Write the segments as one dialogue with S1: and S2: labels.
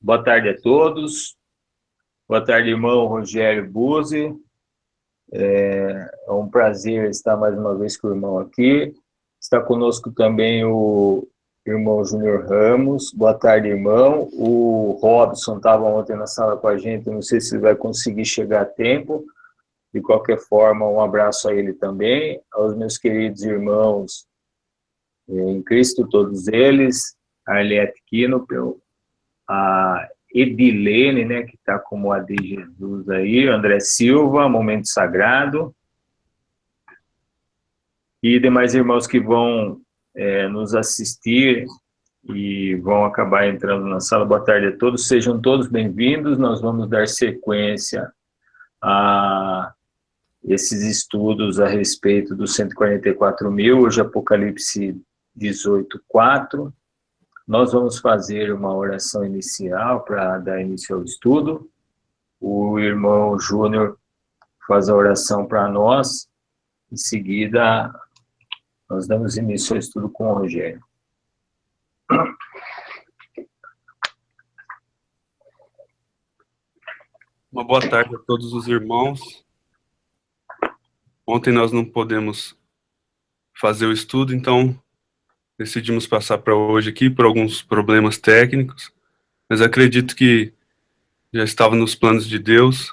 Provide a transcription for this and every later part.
S1: Boa tarde a todos. Boa tarde, irmão Rogério Buzzi. É um prazer estar mais uma vez com o irmão aqui. Está conosco também o irmão Júnior Ramos. Boa tarde, irmão. O Robson estava ontem na sala com a gente, não sei se ele vai conseguir chegar a tempo. De qualquer forma, um abraço a ele também, aos meus queridos irmãos em Cristo, todos eles, a Arlete Quinopel, a Edilene, né, que está como AD Jesus aí, André Silva, Momento Sagrado, e demais irmãos que vão nos assistir e vão acabar entrando na sala. Boa tarde a todos, sejam todos bem-vindos. Nós vamos dar sequência a esses estudos a respeito dos 144.000, hoje Apocalipse 18:4. Nós vamos fazer uma oração inicial para dar início ao estudo. O irmão Júnior faz a oração para nós. Em seguida, nós damos início ao estudo com o Rogério.
S2: Uma boa tarde a todos os irmãos. Ontem nós não pudemos fazer o estudo, então decidimos passar para hoje aqui por alguns problemas técnicos, mas acredito que já estava nos planos de Deus.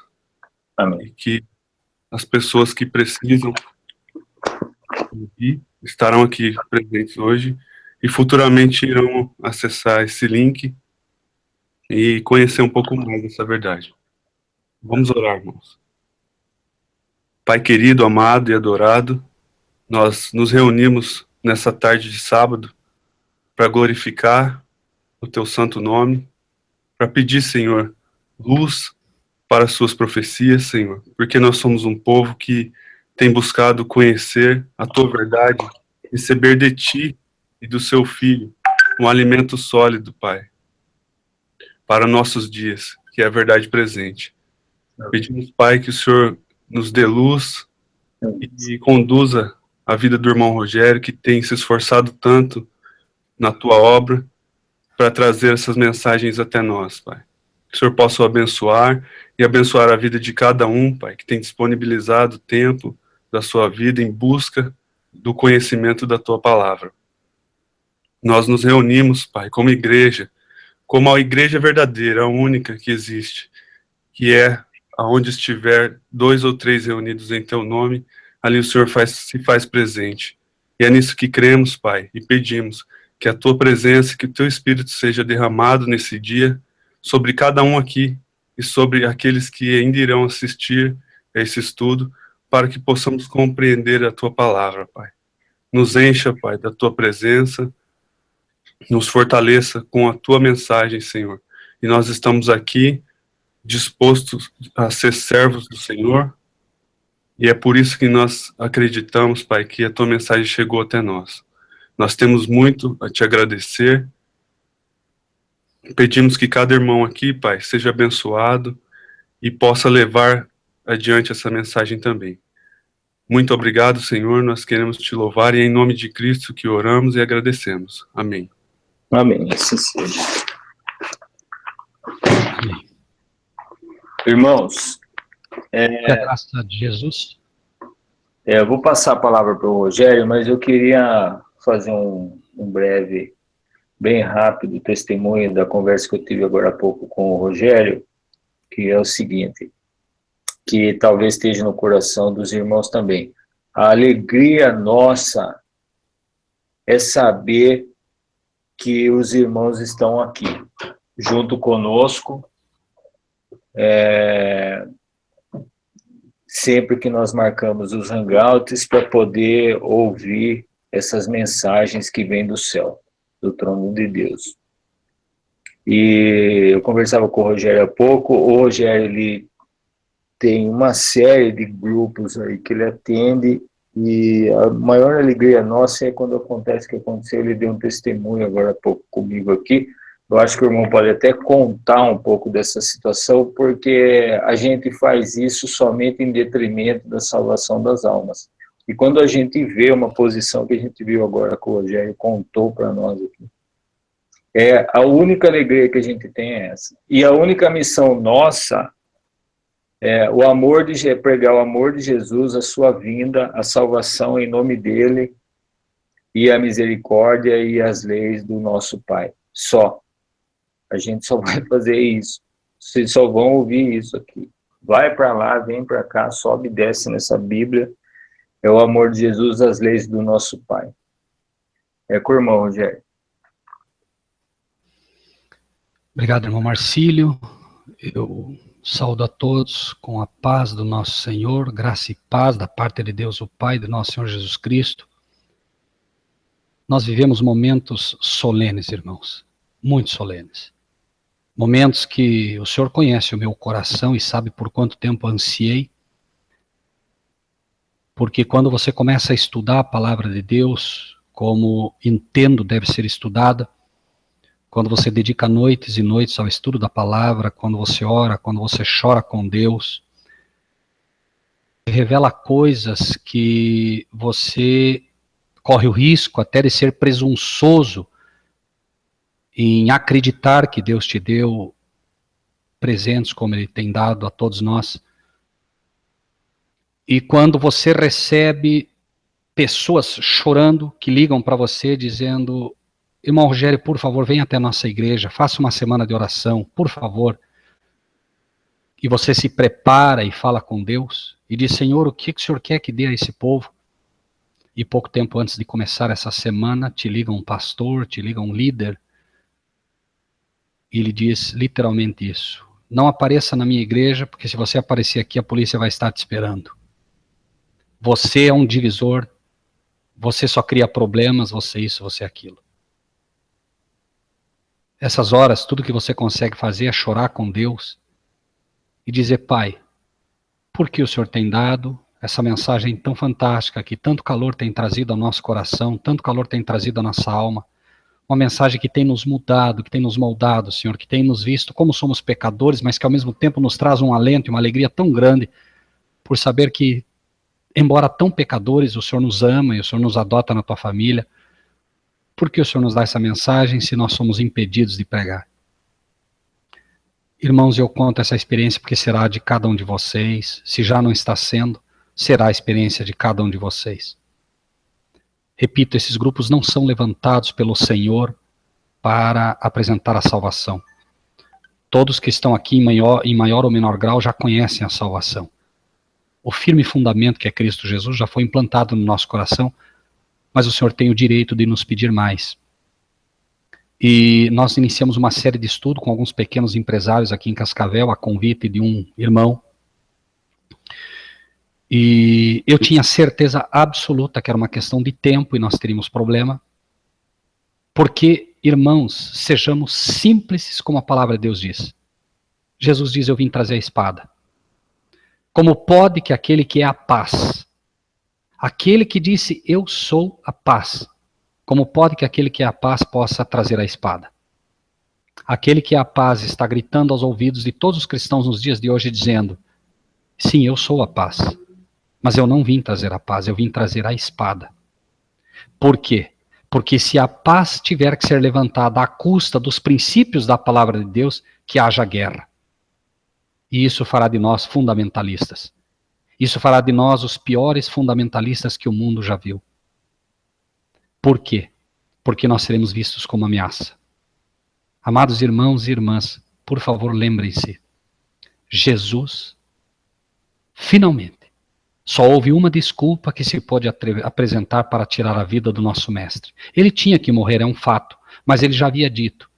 S2: Amém. E que as pessoas que precisam estarão aqui presentes hoje e futuramente irão acessar esse link e conhecer um pouco mais dessa verdade. Vamos orar, irmãos. Pai querido, amado e adorado, nós nos reunimos nessa tarde de sábado para glorificar o teu santo nome, para pedir, Senhor, luz para as suas profecias, Senhor, porque nós somos um povo que tem buscado conhecer a tua verdade, receber de ti e do seu Filho um alimento sólido, Pai, para nossos dias, que é a verdade presente. Pedimos, Pai, que o Senhor nos dê luz e conduza a vida do irmão Rogério, que tem se esforçado tanto na tua obra para trazer essas mensagens até nós, Pai. Que o Senhor possa o abençoar e abençoar a vida de cada um, Pai, que tem disponibilizado o tempo da sua vida em busca do conhecimento da tua palavra. Nós nos reunimos, Pai, como igreja, como a igreja verdadeira, a única que existe, que é aonde estiver 2 ou 3 reunidos em teu nome, ali o Senhor se faz presente. E é nisso que cremos, Pai, e pedimos que a tua presença, que o teu Espírito seja derramado nesse dia sobre cada um aqui e sobre aqueles que ainda irão assistir a esse estudo, para que possamos compreender a tua palavra, Pai. Nos encha, Pai, da tua presença, nos fortaleça com a tua mensagem, Senhor. E nós estamos aqui dispostos a ser servos do Senhor, e é por isso que nós acreditamos, Pai, que a tua mensagem chegou até nós. Nós temos muito a te agradecer. Pedimos que cada irmão aqui, Pai, seja abençoado e possa levar adiante essa mensagem também. Muito obrigado, Senhor, nós queremos te louvar e é em nome de Cristo que oramos e agradecemos. Amém.
S1: Amém, assim seja. Irmãos,
S3: Que a graça de Jesus.
S1: Eu vou passar a palavra para o Rogério, mas eu queria fazer um breve, bem rápido testemunho da conversa que eu tive agora há pouco com o Rogério, que é o seguinte, que talvez esteja no coração dos irmãos também. A alegria nossa é saber que os irmãos estão aqui, junto conosco, sempre que nós marcamos os hangouts para poder ouvir essas mensagens que vêm do céu, do trono de Deus. E eu conversava com o Rogério há pouco, o Rogério ele tem uma série de grupos aí que ele atende, e a maior alegria nossa é quando acontece o que aconteceu. Ele deu um testemunho agora há pouco comigo aqui. Eu acho que o irmão pode até contar um pouco dessa situação, porque a gente faz isso somente em detrimento da salvação das almas. E quando a gente vê uma posição que a gente viu agora que o Rogério contou para nós aqui, A única alegria que a gente tem é essa. E a única missão nossa é pregar o amor de Jesus, a sua vinda, a salvação em nome dele, e a misericórdia e as leis do nosso Pai. Só. A gente só vai fazer isso. Vocês só vão ouvir isso aqui. Vai para lá, vem para cá, sobe e desce nessa Bíblia. É o amor de Jesus, as leis do nosso Pai. Com o irmão, Rogério.
S3: Obrigado, irmão Marcílio. Eu saúdo a todos com a paz do nosso Senhor, graça e paz da parte de Deus, o Pai, do nosso Senhor Jesus Cristo. Nós vivemos momentos solenes, irmãos, muito solenes. Momentos que o Senhor conhece o meu coração e sabe por quanto tempo ansiei. Porque quando você começa a estudar a palavra de Deus, como entendo deve ser estudada, quando você dedica noites e noites ao estudo da palavra, quando você ora, quando você chora com Deus, revela coisas que você corre o risco até de ser presunçoso em acreditar que Deus te deu presentes como Ele tem dado a todos nós. E quando você recebe pessoas chorando, que ligam para você dizendo: irmão Rogério, por favor, venha até a nossa igreja, faça uma semana de oração, por favor. E você se prepara e fala com Deus, e diz: Senhor, o que o Senhor quer que dê a esse povo? E pouco tempo antes de começar essa semana, te liga um pastor, te liga um líder, e ele diz literalmente isso: não apareça na minha igreja, porque se você aparecer aqui, a polícia vai estar te esperando. Você é um divisor, você só cria problemas, você isso, você aquilo. Essas horas, tudo que você consegue fazer é chorar com Deus e dizer: Pai, por que o Senhor tem dado essa mensagem tão fantástica, que tanto calor tem trazido ao nosso coração, tanto calor tem trazido à nossa alma, uma mensagem que tem nos mudado, que tem nos moldado, Senhor, que tem nos visto como somos pecadores, mas que ao mesmo tempo nos traz um alento e uma alegria tão grande, por saber que, embora tão pecadores, o Senhor nos ama e o Senhor nos adota na tua família. Por que o Senhor nos dá essa mensagem se nós somos impedidos de pregar? Irmãos, eu conto essa experiência porque será de cada um de vocês. Se já não está sendo, será a experiência de cada um de vocês. Repito, esses grupos não são levantados pelo Senhor para apresentar a salvação. Todos que estão aqui em maior ou menor grau já conhecem a salvação. O firme fundamento que é Cristo Jesus já foi implantado no nosso coração, mas o Senhor tem o direito de nos pedir mais. E nós iniciamos uma série de estudo com alguns pequenos empresários aqui em Cascavel, a convite de um irmão. E eu tinha certeza absoluta que era uma questão de tempo e nós teríamos problema. Porque, irmãos, sejamos simples como a palavra de Deus diz. Jesus diz: eu vim trazer a espada. Como pode que aquele que é a paz, aquele que disse: eu sou a paz, como pode que aquele que é a paz possa trazer a espada? Aquele que é a paz está gritando aos ouvidos de todos os cristãos nos dias de hoje, dizendo: sim, eu sou a paz, mas eu não vim trazer a paz, eu vim trazer a espada. Por quê? Porque se a paz tiver que ser levantada à custa dos princípios da palavra de Deus, que haja guerra. E isso fará de nós fundamentalistas. Isso fará de nós os piores fundamentalistas que o mundo já viu. Por quê? Porque nós seremos vistos como ameaça. Amados irmãos e irmãs, por favor, lembrem-se. Jesus, finalmente, só houve uma desculpa que se pode apresentar para tirar a vida do nosso mestre. Ele tinha que morrer, é um fato, mas ele já havia dito: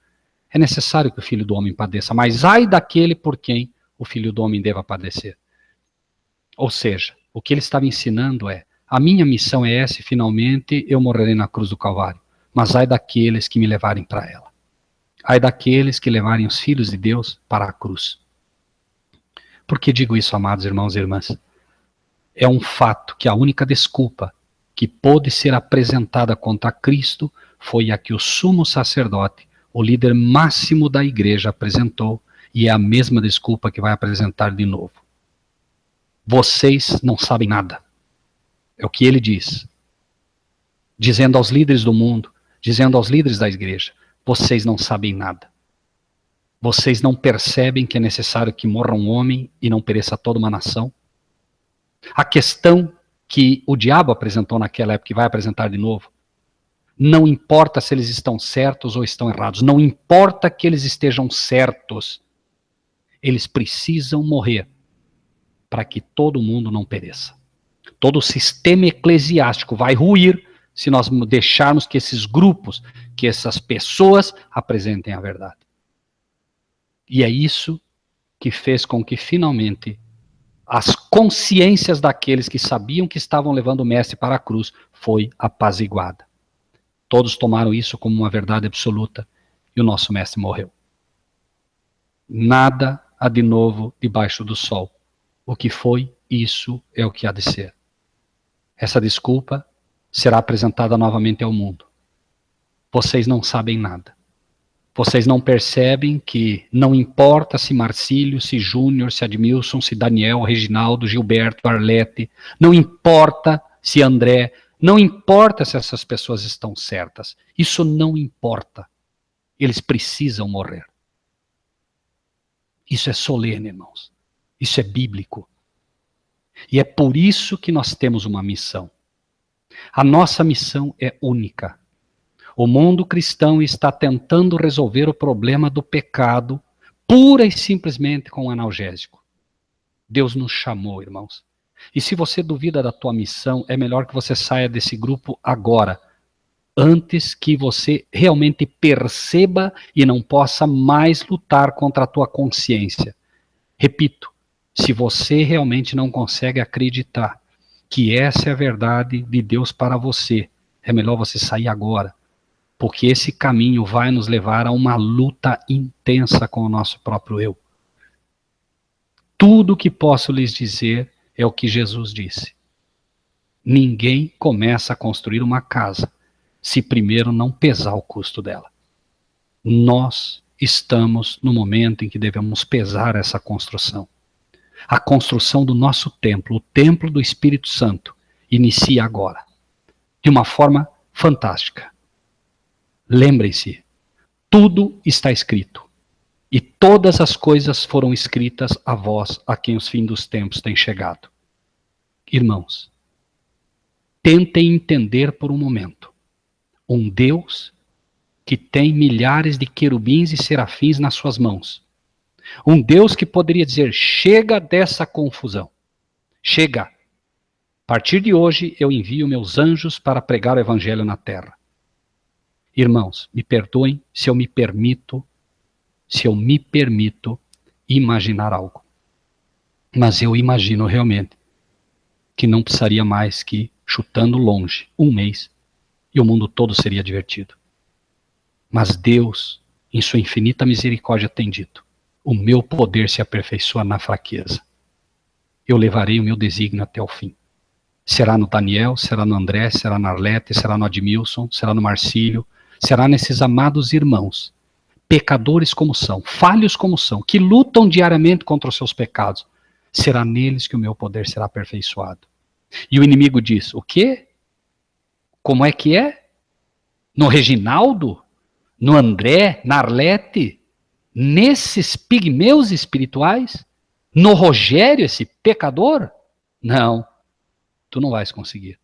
S3: é necessário que o Filho do Homem padeça, mas ai daquele por quem o Filho do Homem deva padecer. Ou seja, o que ele estava ensinando é: a minha missão é essa e finalmente eu morrerei na cruz do Calvário, mas ai daqueles que me levarem para ela. Ai daqueles que levarem os filhos de Deus para a cruz. Por que digo isso, amados irmãos e irmãs? É um fato que a única desculpa que pôde ser apresentada contra Cristo foi a que o sumo sacerdote, o líder máximo da igreja, apresentou, e é a mesma desculpa que vai apresentar de novo. Vocês não sabem nada. É o que ele diz. Dizendo aos líderes do mundo, dizendo aos líderes da igreja: vocês não sabem nada. Vocês não percebem que é necessário que morra um homem e não pereça toda uma nação? A questão que o diabo apresentou naquela época e vai apresentar de novo, não importa se eles estão certos ou estão errados, não importa que eles estejam certos, eles precisam morrer para que todo mundo não pereça. Todo o sistema eclesiástico vai ruir se nós deixarmos que esses grupos, que essas pessoas apresentem a verdade. E é isso que fez com que finalmente as consciências daqueles que sabiam que estavam levando o mestre para a cruz foi apaziguada. Todos tomaram isso como uma verdade absoluta e o nosso mestre morreu. Nada há de novo debaixo do sol. O que foi, isso é o que há de ser. Essa desculpa será apresentada novamente ao mundo. Vocês não sabem nada. Vocês não percebem que não importa se Marcílio, se Júnior, se Admilson, se Daniel, Reginaldo, Gilberto, Arlete, não importa se André, não importa se essas pessoas estão certas. Isso não importa. Eles precisam morrer. Isso é solene, irmãos. Isso é bíblico. E é por isso que nós temos uma missão. A nossa missão é única. O mundo cristão está tentando resolver o problema do pecado pura e simplesmente com um analgésico. Deus nos chamou, irmãos. E se você duvida da tua missão, é melhor que você saia desse grupo agora, antes que você realmente perceba e não possa mais lutar contra a tua consciência. Repito, se você realmente não consegue acreditar que essa é a verdade de Deus para você, é melhor você sair agora. Porque esse caminho vai nos levar a uma luta intensa com o nosso próprio eu. Tudo o que posso lhes dizer é o que Jesus disse. Ninguém começa a construir uma casa se primeiro não pesar o custo dela. Nós estamos no momento em que devemos pesar essa construção. A construção do nosso templo, o templo do Espírito Santo, inicia agora. De uma forma fantástica. Lembrem-se, tudo está escrito, e todas as coisas foram escritas a vós, a quem os fins dos tempos têm chegado. Irmãos, tentem entender por um momento, um Deus que tem milhares de querubins e serafins nas suas mãos, um Deus que poderia dizer, chega dessa confusão, chega, a partir de hoje eu envio meus anjos para pregar o evangelho na terra. Irmãos, me perdoem se eu me permito imaginar algo. Mas eu imagino realmente que não precisaria mais que, chutando longe, um mês, e o mundo todo seria divertido. Mas Deus, em sua infinita misericórdia, tem dito, o meu poder se aperfeiçoa na fraqueza. Eu levarei o meu desígnio até o fim. Será no Daniel, será no André, será na Arlete, será no Admilson, será no Marcílio, será nesses amados irmãos, pecadores como são, falhos como são, que lutam diariamente contra os seus pecados. Será neles que o meu poder será aperfeiçoado. E o inimigo diz, o quê? Como é que é? No Reginaldo? No André? Na Arlete? Nesses pigmeus espirituais? No Rogério, esse pecador? Não, tu não vais conseguir.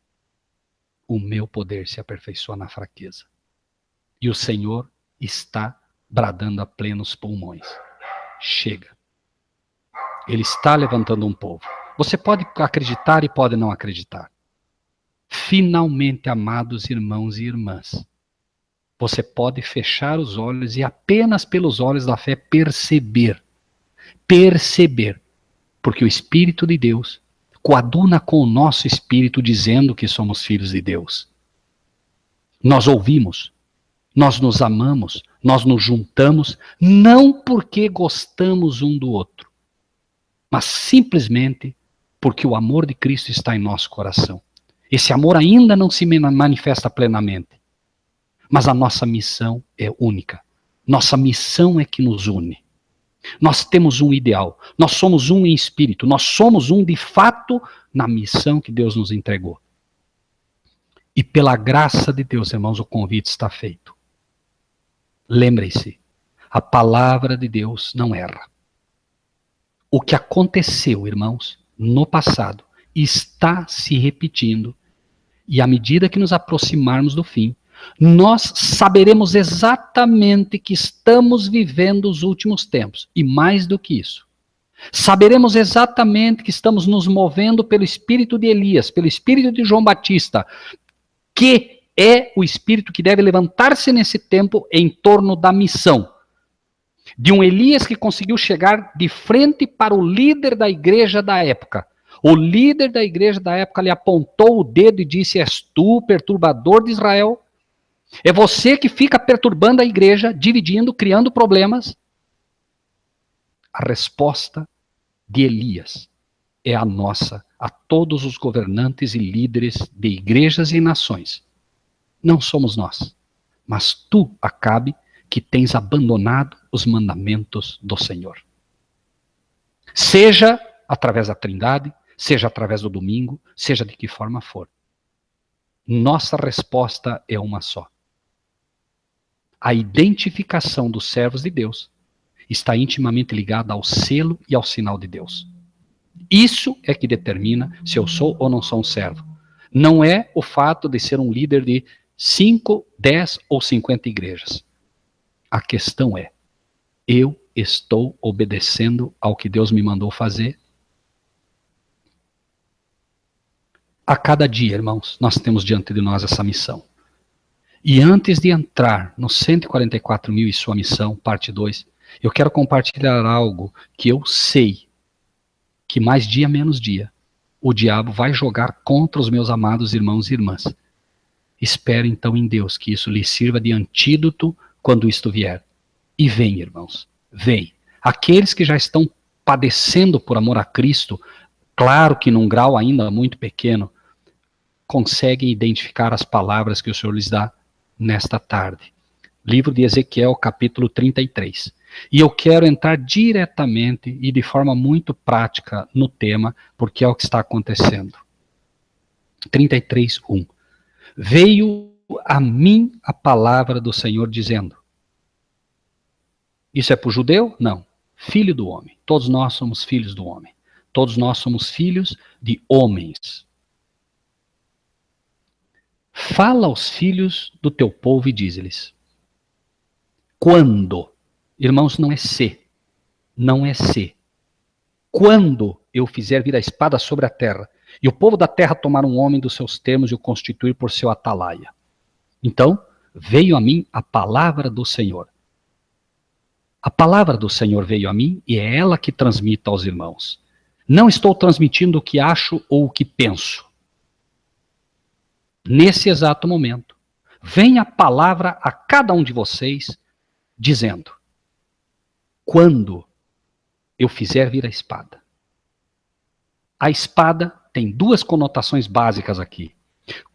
S3: O meu poder se aperfeiçoa na fraqueza. E o Senhor está bradando a plenos pulmões. Chega. Ele está levantando um povo. Você pode acreditar e pode não acreditar. Finalmente, amados irmãos e irmãs, você pode fechar os olhos e apenas pelos olhos da fé perceber, porque o Espírito de Deus coaduna com o nosso espírito dizendo que somos filhos de Deus. Nós ouvimos, nós nos amamos, nós nos juntamos, não porque gostamos um do outro, mas simplesmente porque o amor de Cristo está em nosso coração. Esse amor ainda não se manifesta plenamente, mas a nossa missão é única. Nossa missão é que nos une. Nós temos um ideal, nós somos um em espírito, nós somos um de fato na missão que Deus nos entregou. E pela graça de Deus, irmãos, o convite está feito. Lembrem-se, a palavra de Deus não erra. O que aconteceu, irmãos, no passado, está se repetindo. E à medida que nos aproximarmos do fim, nós saberemos exatamente que estamos vivendo os últimos tempos. E mais do que isso, saberemos exatamente que estamos nos movendo pelo espírito de Elias, pelo espírito de João Batista, que é o espírito que deve levantar-se nesse tempo em torno da missão. De um Elias que conseguiu chegar de frente para o líder da igreja da época. O líder da igreja da época lhe apontou o dedo e disse: és tu, perturbador de Israel? É você que fica perturbando a igreja, dividindo, criando problemas? A resposta de Elias é a nossa, a todos os governantes e líderes de igrejas e nações. Não somos nós, mas tu, Acabe, que tens abandonado os mandamentos do Senhor. Seja através da Trindade, seja através do domingo, seja de que forma for. Nossa resposta é uma só. A identificação dos servos de Deus está intimamente ligada ao selo e ao sinal de Deus. Isso é que determina se eu sou ou não sou um servo. Não é o fato de ser um líder de 5, 10 ou 50 igrejas. A questão é, eu estou obedecendo ao que Deus me mandou fazer? A cada dia, irmãos, nós temos diante de nós essa missão. E antes de entrar no 144.000 e sua missão, parte 2, eu quero compartilhar algo que eu sei que mais dia menos dia o diabo vai jogar contra os meus amados irmãos e irmãs. Espero então em Deus que isso lhe sirva de antídoto quando isto vier. E vem, irmãos, vem. Aqueles que já estão padecendo por amor a Cristo, claro que num grau ainda muito pequeno, conseguem identificar as palavras que o Senhor lhes dá nesta tarde. Livro de Ezequiel, capítulo 33. E eu quero entrar diretamente e de forma muito prática no tema, porque é o que está acontecendo. 33:1. Veio a mim a palavra do Senhor dizendo. Isso é para o judeu? Não. Filho do homem. Todos nós somos filhos do homem. Todos nós somos filhos de homens. Fala aos filhos do teu povo e diz-lhes. Quando? Irmãos, não é se. Não é se. Quando eu fizer vir a espada sobre a terra, e o povo da terra tomar um homem dos seus termos e o constituir por seu atalaia. Então, veio a mim a palavra do Senhor. A palavra do Senhor veio a mim e é ela que transmito aos irmãos. Não estou transmitindo o que acho ou o que penso. Nesse exato momento, vem a palavra a cada um de vocês, dizendo, quando eu fizer vir a espada. A espada tem duas conotações básicas aqui.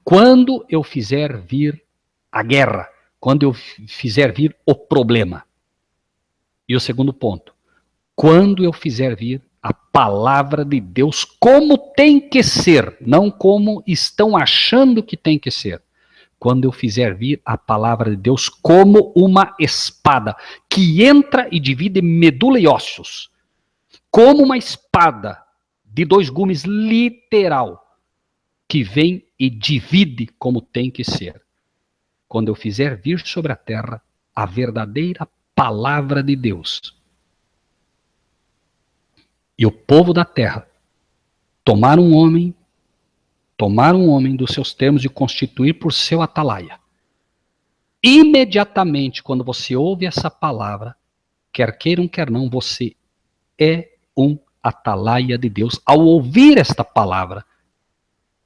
S3: Quando eu fizer vir a guerra, quando eu fizer vir o problema. E o segundo ponto, quando eu fizer vir a palavra de Deus como tem que ser, não como estão achando que tem que ser. Quando eu fizer vir a palavra de Deus como uma espada, que entra e divide medula e ossos. Como uma espada de 2 gumes literal, que vem e divide como tem que ser. Quando eu fizer vir sobre a terra a verdadeira palavra de Deus. E o povo da terra tomar um homem dos seus termos e constituir por seu atalaia. Imediatamente, quando você ouve essa palavra, quer queiram, quer não, você é um atalaia de Deus. Ao ouvir esta palavra,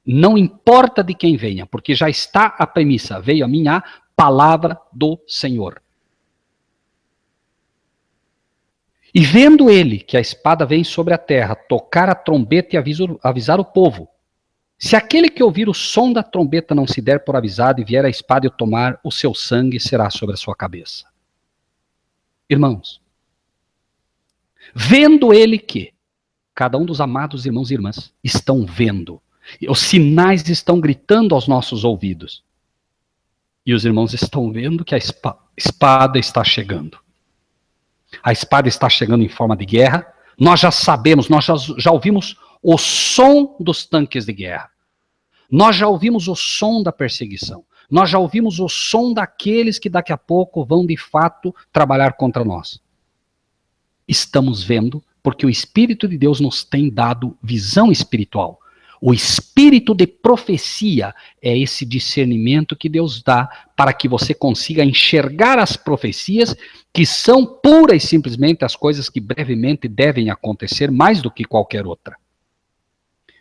S3: não importa de quem venha, porque já está a premissa, veio a mim a palavra do Senhor. E vendo ele que a espada vem sobre a terra, tocar a trombeta e avisar o povo. Se aquele que ouvir o som da trombeta não se der por avisado e vier a espada e o tomar, o seu sangue será sobre a sua cabeça. Irmãos, vendo ele que cada um dos amados irmãos e irmãs estão vendo, os sinais estão gritando aos nossos ouvidos. E os irmãos estão vendo que a espada está chegando. A espada está chegando em forma de guerra. Nós já sabemos, nós já ouvimos o som dos tanques de guerra. Nós já ouvimos o som da perseguição. Nós já ouvimos o som daqueles que daqui a pouco vão de fato trabalhar contra nós. Estamos vendo porque o Espírito de Deus nos tem dado visão espiritual. O espírito de profecia é esse discernimento que Deus dá para que você consiga enxergar as profecias que são pura e simplesmente as coisas que brevemente devem acontecer mais do que qualquer outra.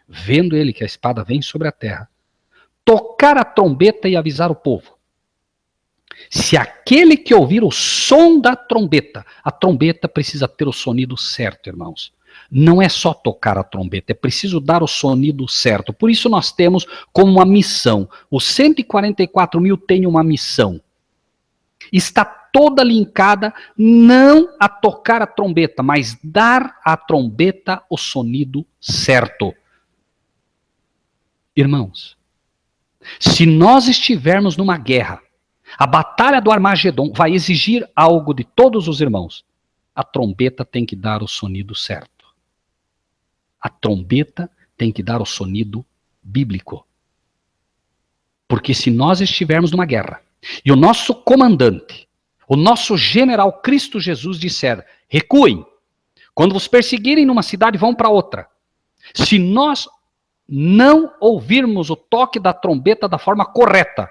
S3: Vendo ele que a espada vem sobre a terra, tocar a trombeta e avisar o povo. Se aquele que ouvir o som da trombeta, a trombeta precisa ter o sonido certo, irmãos. Não é só tocar a trombeta, é preciso dar o sonido certo. Por isso nós temos como uma missão. Os 144 mil têm uma missão. Está toda linkada não a tocar a trombeta, mas dar à trombeta o sonido certo. Irmãos, se nós estivermos numa guerra, a batalha do Armagedon vai exigir algo de todos os irmãos. A trombeta tem que dar o sonido certo. A trombeta tem que dar o sonido bíblico. Porque se nós estivermos numa guerra e o nosso comandante, o nosso general Cristo Jesus disser, recuem, quando vos perseguirem numa cidade vão para outra. Se nós não ouvirmos o toque da trombeta da forma correta,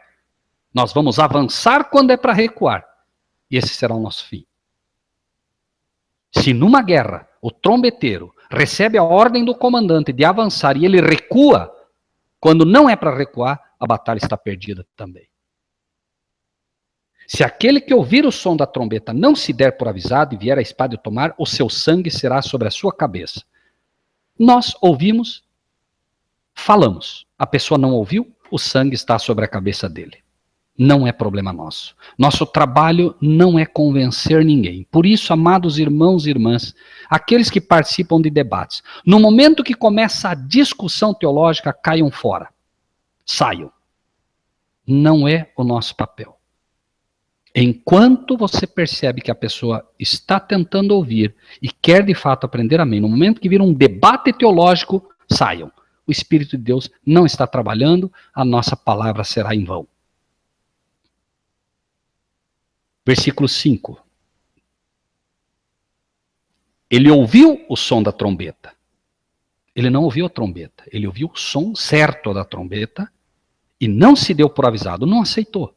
S3: nós vamos avançar quando é para recuar. E esse será o nosso fim. Se numa guerra o trombeteiro recebe a ordem do comandante de avançar e ele recua, quando não é para recuar, a batalha está perdida também. Se aquele que ouvir o som da trombeta não se der por avisado e vier a espada e tomar, o seu sangue será sobre a sua cabeça. Nós ouvimos, falamos. A pessoa não ouviu, o sangue está sobre a cabeça dele. Não é problema nosso. Nosso trabalho não é convencer ninguém. Por isso, amados irmãos e irmãs, aqueles que participam de debates, no momento que começa a discussão teológica, caiam fora. Saiam. Não é o nosso papel. Enquanto você percebe que a pessoa está tentando ouvir e quer de fato aprender amém, no momento que vira um debate teológico, saiam. O Espírito de Deus não está trabalhando, a nossa palavra será em vão. Versículo 5. Ele ouviu o som da trombeta. Ele não ouviu a trombeta, ele ouviu o som certo da trombeta e não se deu por avisado, não aceitou.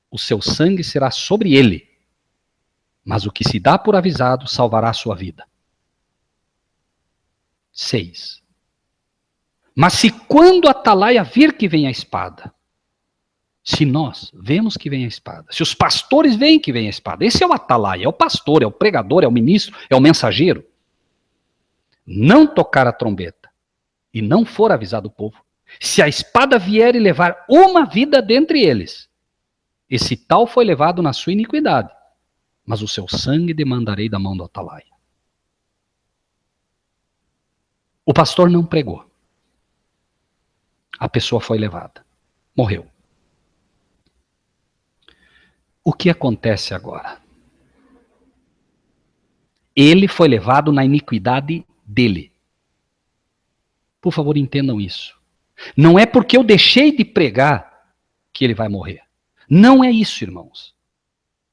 S3: O seu sangue será sobre ele, mas o que se dá por avisado salvará a sua vida. 6. Mas se quando a atalaia vir que vem a espada, se nós vemos que vem a espada, se os pastores veem que vem a espada, esse é o atalaia, é o pastor, é o pregador, é o ministro, é o mensageiro, não tocar a trombeta e não for avisado o povo, se a espada vier e levar uma vida dentre eles, esse tal foi levado na sua iniquidade, mas o seu sangue demandarei da mão do atalaia. O pastor não pregou. A pessoa foi levada. Morreu. O que acontece agora? Ele foi levado na iniquidade dele. Por favor, entendam isso. Não é porque eu deixei de pregar que ele vai morrer. Não é isso, irmãos.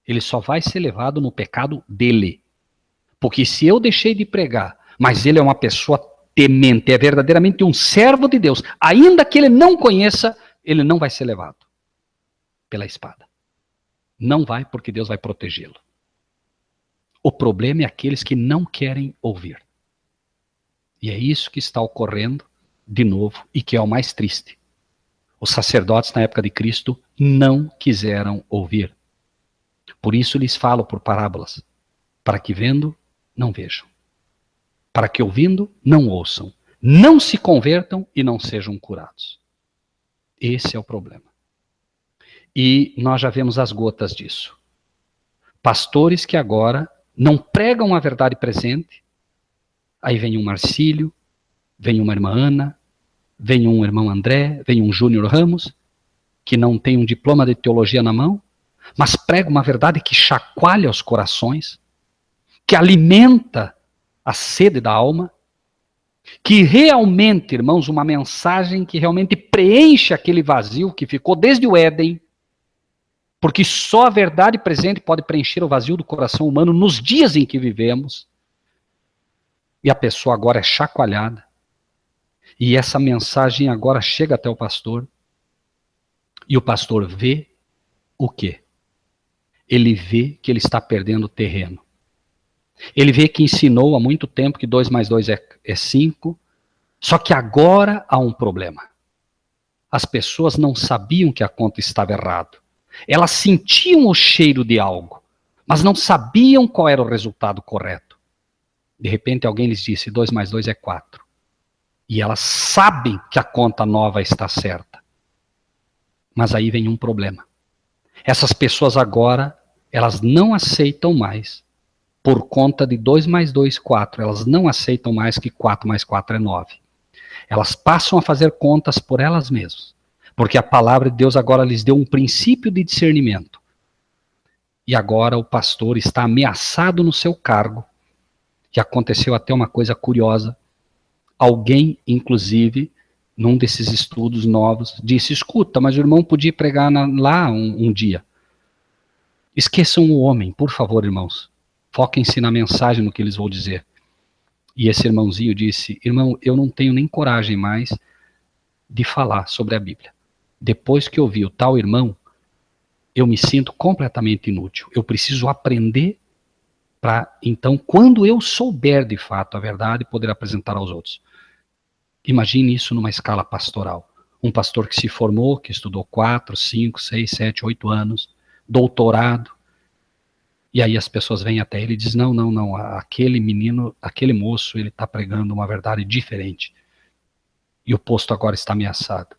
S3: Ele só vai ser levado no pecado dele. Porque se eu deixei de pregar, mas ele é uma pessoa temente, é verdadeiramente um servo de Deus, ainda que ele não conheça, ele não vai ser levado pela espada. Não vai, porque Deus vai protegê-lo. O problema é aqueles que não querem ouvir. E é isso que está ocorrendo de novo e que é o mais triste. Os sacerdotes na época de Cristo não quiseram ouvir. Por isso lhes falo por parábolas, para que vendo, não vejam. Para que ouvindo, não ouçam. Não se convertam e não sejam curados. Esse é o problema. E nós já vemos as gotas disso. Pastores que agora não pregam a verdade presente, aí vem um Marcílio, vem uma irmã Ana, vem um irmão André, vem um Júnior Ramos, que não tem um diploma de teologia na mão, mas prega uma verdade que chacoalha os corações, que alimenta a sede da alma, que realmente, irmãos, uma mensagem que realmente preenche aquele vazio que ficou desde o Éden, porque só a verdade presente pode preencher o vazio do coração humano nos dias em que vivemos, e a pessoa agora é chacoalhada, e essa mensagem agora chega até o pastor, e o pastor vê o quê? Ele vê que ele está perdendo terreno. Ele vê que ensinou há muito tempo que 2 mais 2 é 5, só que agora há um problema. As pessoas não sabiam que a conta estava errada. Elas sentiam o cheiro de algo, mas não sabiam qual era o resultado correto. De repente alguém lhes disse, 2 mais 2 é 4. E elas sabem que a conta nova está certa. Mas aí vem um problema. Essas pessoas agora, elas não aceitam mais, por conta de 2 mais 2, 4, elas não aceitam mais que 4 mais 4 é 9. Elas passam a fazer contas por elas mesmas, porque a palavra de Deus agora lhes deu um princípio de discernimento. E agora o pastor está ameaçado no seu cargo, e aconteceu até uma coisa curiosa. Alguém, inclusive, num desses estudos novos, disse, escuta, mas o irmão podia pregar lá um dia. Esqueçam o homem, por favor, irmãos. Foquem-se na mensagem, no que eles vão dizer. E esse irmãozinho disse, irmão, eu não tenho nem coragem mais de falar sobre a Bíblia. Depois que eu vi o tal irmão, eu me sinto completamente inútil. Eu preciso aprender para, então, quando eu souber de fato a verdade, poder apresentar aos outros. Imagine isso numa escala pastoral. Um pastor que se formou, que estudou 4, 5, 6, 7, 8 anos, doutorado, e aí as pessoas vêm até ele e dizem, não, aquele menino, aquele moço, ele está pregando uma verdade diferente. E o posto agora está ameaçado.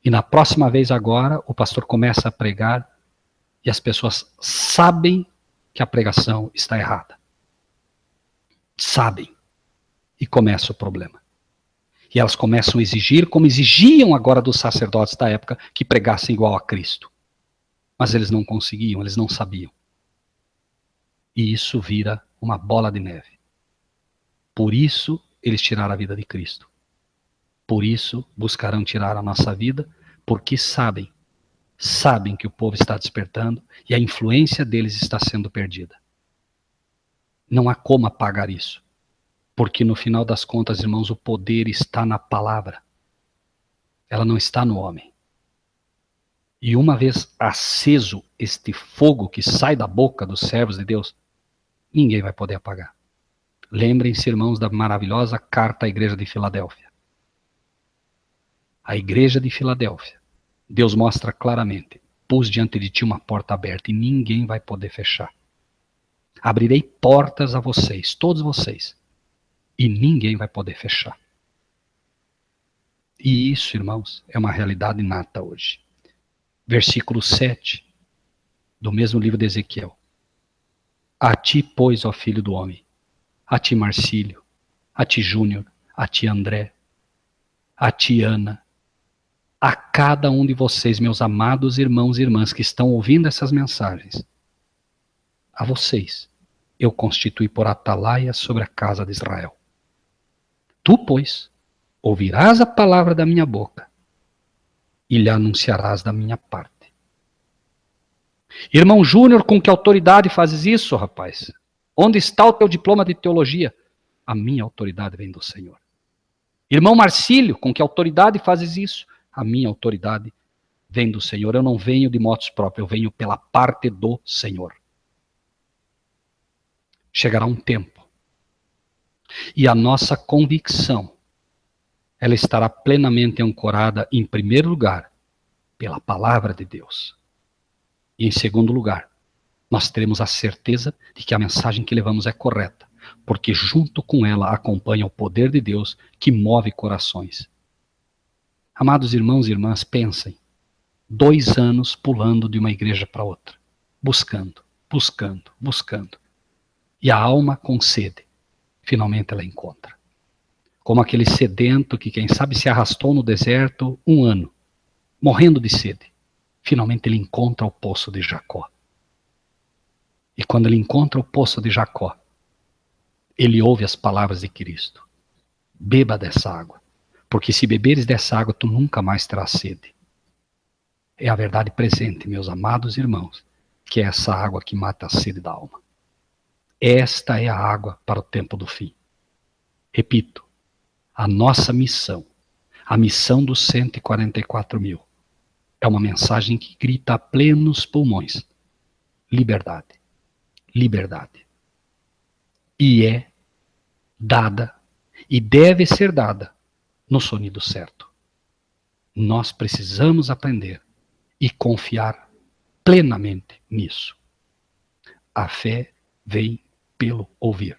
S3: E na próxima vez agora, o pastor começa a pregar e as pessoas sabem que a pregação está errada. Sabem. E começa o problema. E elas começam a exigir, como exigiam agora dos sacerdotes da época, que pregassem igual a Cristo. Mas eles não conseguiam, eles não sabiam. E isso vira uma bola de neve. Por isso, eles tiraram a vida de Cristo. Por isso, buscarão tirar a nossa vida, porque sabem que o povo está despertando e a influência deles está sendo perdida. Não há como apagar isso. Porque no final das contas, irmãos, o poder está na palavra. Ela não está no homem. E uma vez aceso este fogo que sai da boca dos servos de Deus, ninguém vai poder apagar. Lembrem-se, irmãos, da maravilhosa carta à igreja de Filadélfia. A igreja de Filadélfia, Deus mostra claramente, pus diante de ti uma porta aberta e ninguém vai poder fechar. Abrirei portas a vocês, todos vocês, e ninguém vai poder fechar. E isso, irmãos, é uma realidade inata hoje. Versículo 7, do mesmo livro de Ezequiel. A ti, pois, ó filho do homem, a ti, Marcílio, a ti, Júnior, a ti, André, a ti, Ana, a cada um de vocês, meus amados irmãos e irmãs que estão ouvindo essas mensagens, a vocês, eu constituí por atalaia sobre a casa de Israel. Tu, pois, ouvirás a palavra da minha boca e lhe anunciarás da minha parte. Irmão Júnior, com que autoridade fazes isso, rapaz? Onde está o teu diploma de teologia? A minha autoridade vem do Senhor. Irmão Marcílio, com que autoridade fazes isso? A minha autoridade vem do Senhor. Eu não venho de motos próprios, eu venho pela parte do Senhor. Chegará um tempo e a nossa convicção, ela estará plenamente ancorada, em primeiro lugar, pela palavra de Deus. E em segundo lugar, nós teremos a certeza de que a mensagem que levamos é correta, porque junto com ela acompanha o poder de Deus que move corações. Amados irmãos e irmãs, pensem, 2 anos pulando de uma igreja para outra, buscando. E a alma com sede, finalmente ela encontra. Como aquele sedento que, quem sabe, se arrastou no deserto 1 ano, morrendo de sede. finalmente ele encontra o poço de Jacó. E quando ele encontra o poço de Jacó, ele ouve as palavras de Cristo. Beba dessa água, porque se beberes dessa água, tu nunca mais terás sede. É a verdade presente, meus amados irmãos, que é essa água que mata a sede da alma. Esta é a água para o tempo do fim. Repito, a nossa missão, a missão dos 144 mil, é uma mensagem que grita a plenos pulmões: liberdade, liberdade. E é dada, e deve ser dada, no sonido certo. Nós precisamos aprender e confiar plenamente nisso. A fé vem pelo ouvir,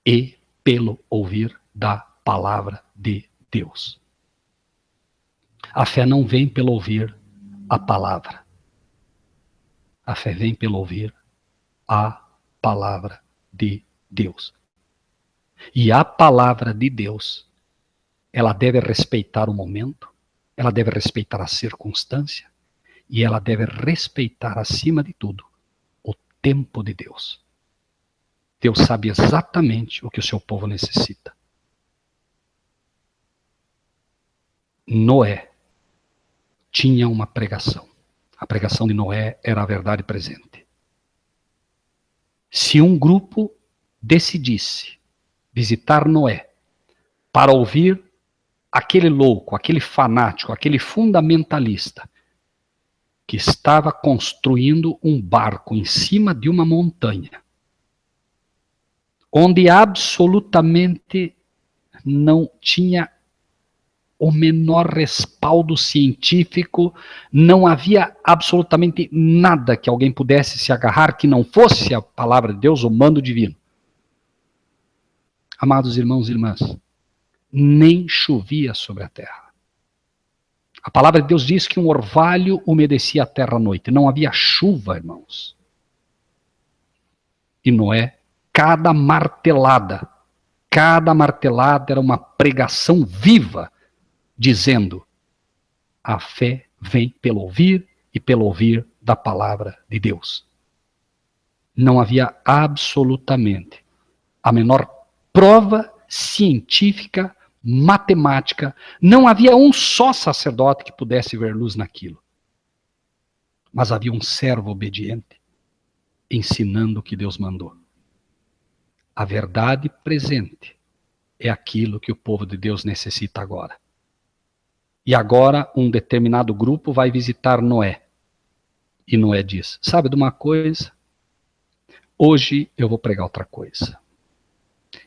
S3: e pelo ouvir da palavra de Deus. A fé não vem pelo ouvir a palavra. A fé vem pelo ouvir a palavra de Deus. E a palavra de Deus, ela deve respeitar o momento, ela deve respeitar a circunstância, e ela deve respeitar, acima de tudo, o tempo de Deus. Deus sabe exatamente o que o seu povo necessita. Noé tinha uma pregação. A pregação de Noé era a verdade presente. Se um grupo decidisse visitar Noé para ouvir aquele louco, aquele fanático, aquele fundamentalista que estava construindo um barco em cima de uma montanha, onde absolutamente não tinha o menor respaldo científico, não havia absolutamente nada que alguém pudesse se agarrar que não fosse a palavra de Deus, o mando divino. Amados irmãos e irmãs, nem chovia sobre a terra. A palavra de Deus diz que um orvalho umedecia a terra à noite. Não havia chuva, irmãos. E Noé, cada martelada era uma pregação viva, dizendo: a fé vem pelo ouvir e pelo ouvir da palavra de Deus. Não havia absolutamente a menor prova científica, matemática, não havia um só sacerdote que pudesse ver luz naquilo. Mas havia um servo obediente ensinando o que Deus mandou. A verdade presente é aquilo que o povo de Deus necessita agora. E agora um determinado grupo vai visitar Noé. E Noé diz: sabe de uma coisa? Hoje eu vou pregar outra coisa.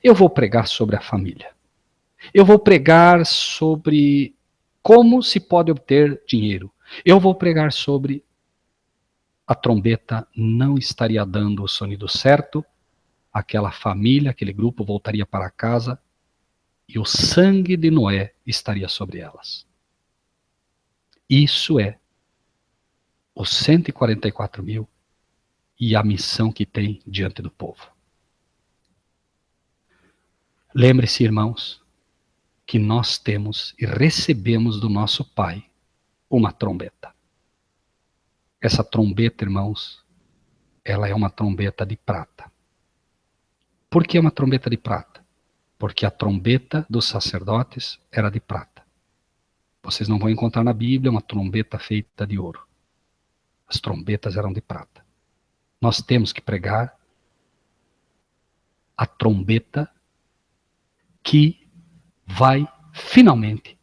S3: Eu vou pregar sobre a família. Eu vou pregar sobre como se pode obter dinheiro. Eu vou pregar sobre a trombeta não estaria dando o sonido certo, aquela família, aquele grupo voltaria para casa e o sangue de Noé estaria sobre elas. Isso é os 144 mil e a missão que tem diante do povo. Lembre-se, irmãos, que nós temos e recebemos do nosso Pai uma trombeta. Essa trombeta, irmãos, ela é uma trombeta de prata. Por que uma trombeta de prata? Porque a trombeta dos sacerdotes era de prata. Vocês não vão encontrar na Bíblia uma trombeta feita de ouro. As trombetas eram de prata. Nós temos que pregar a trombeta que vai finalmente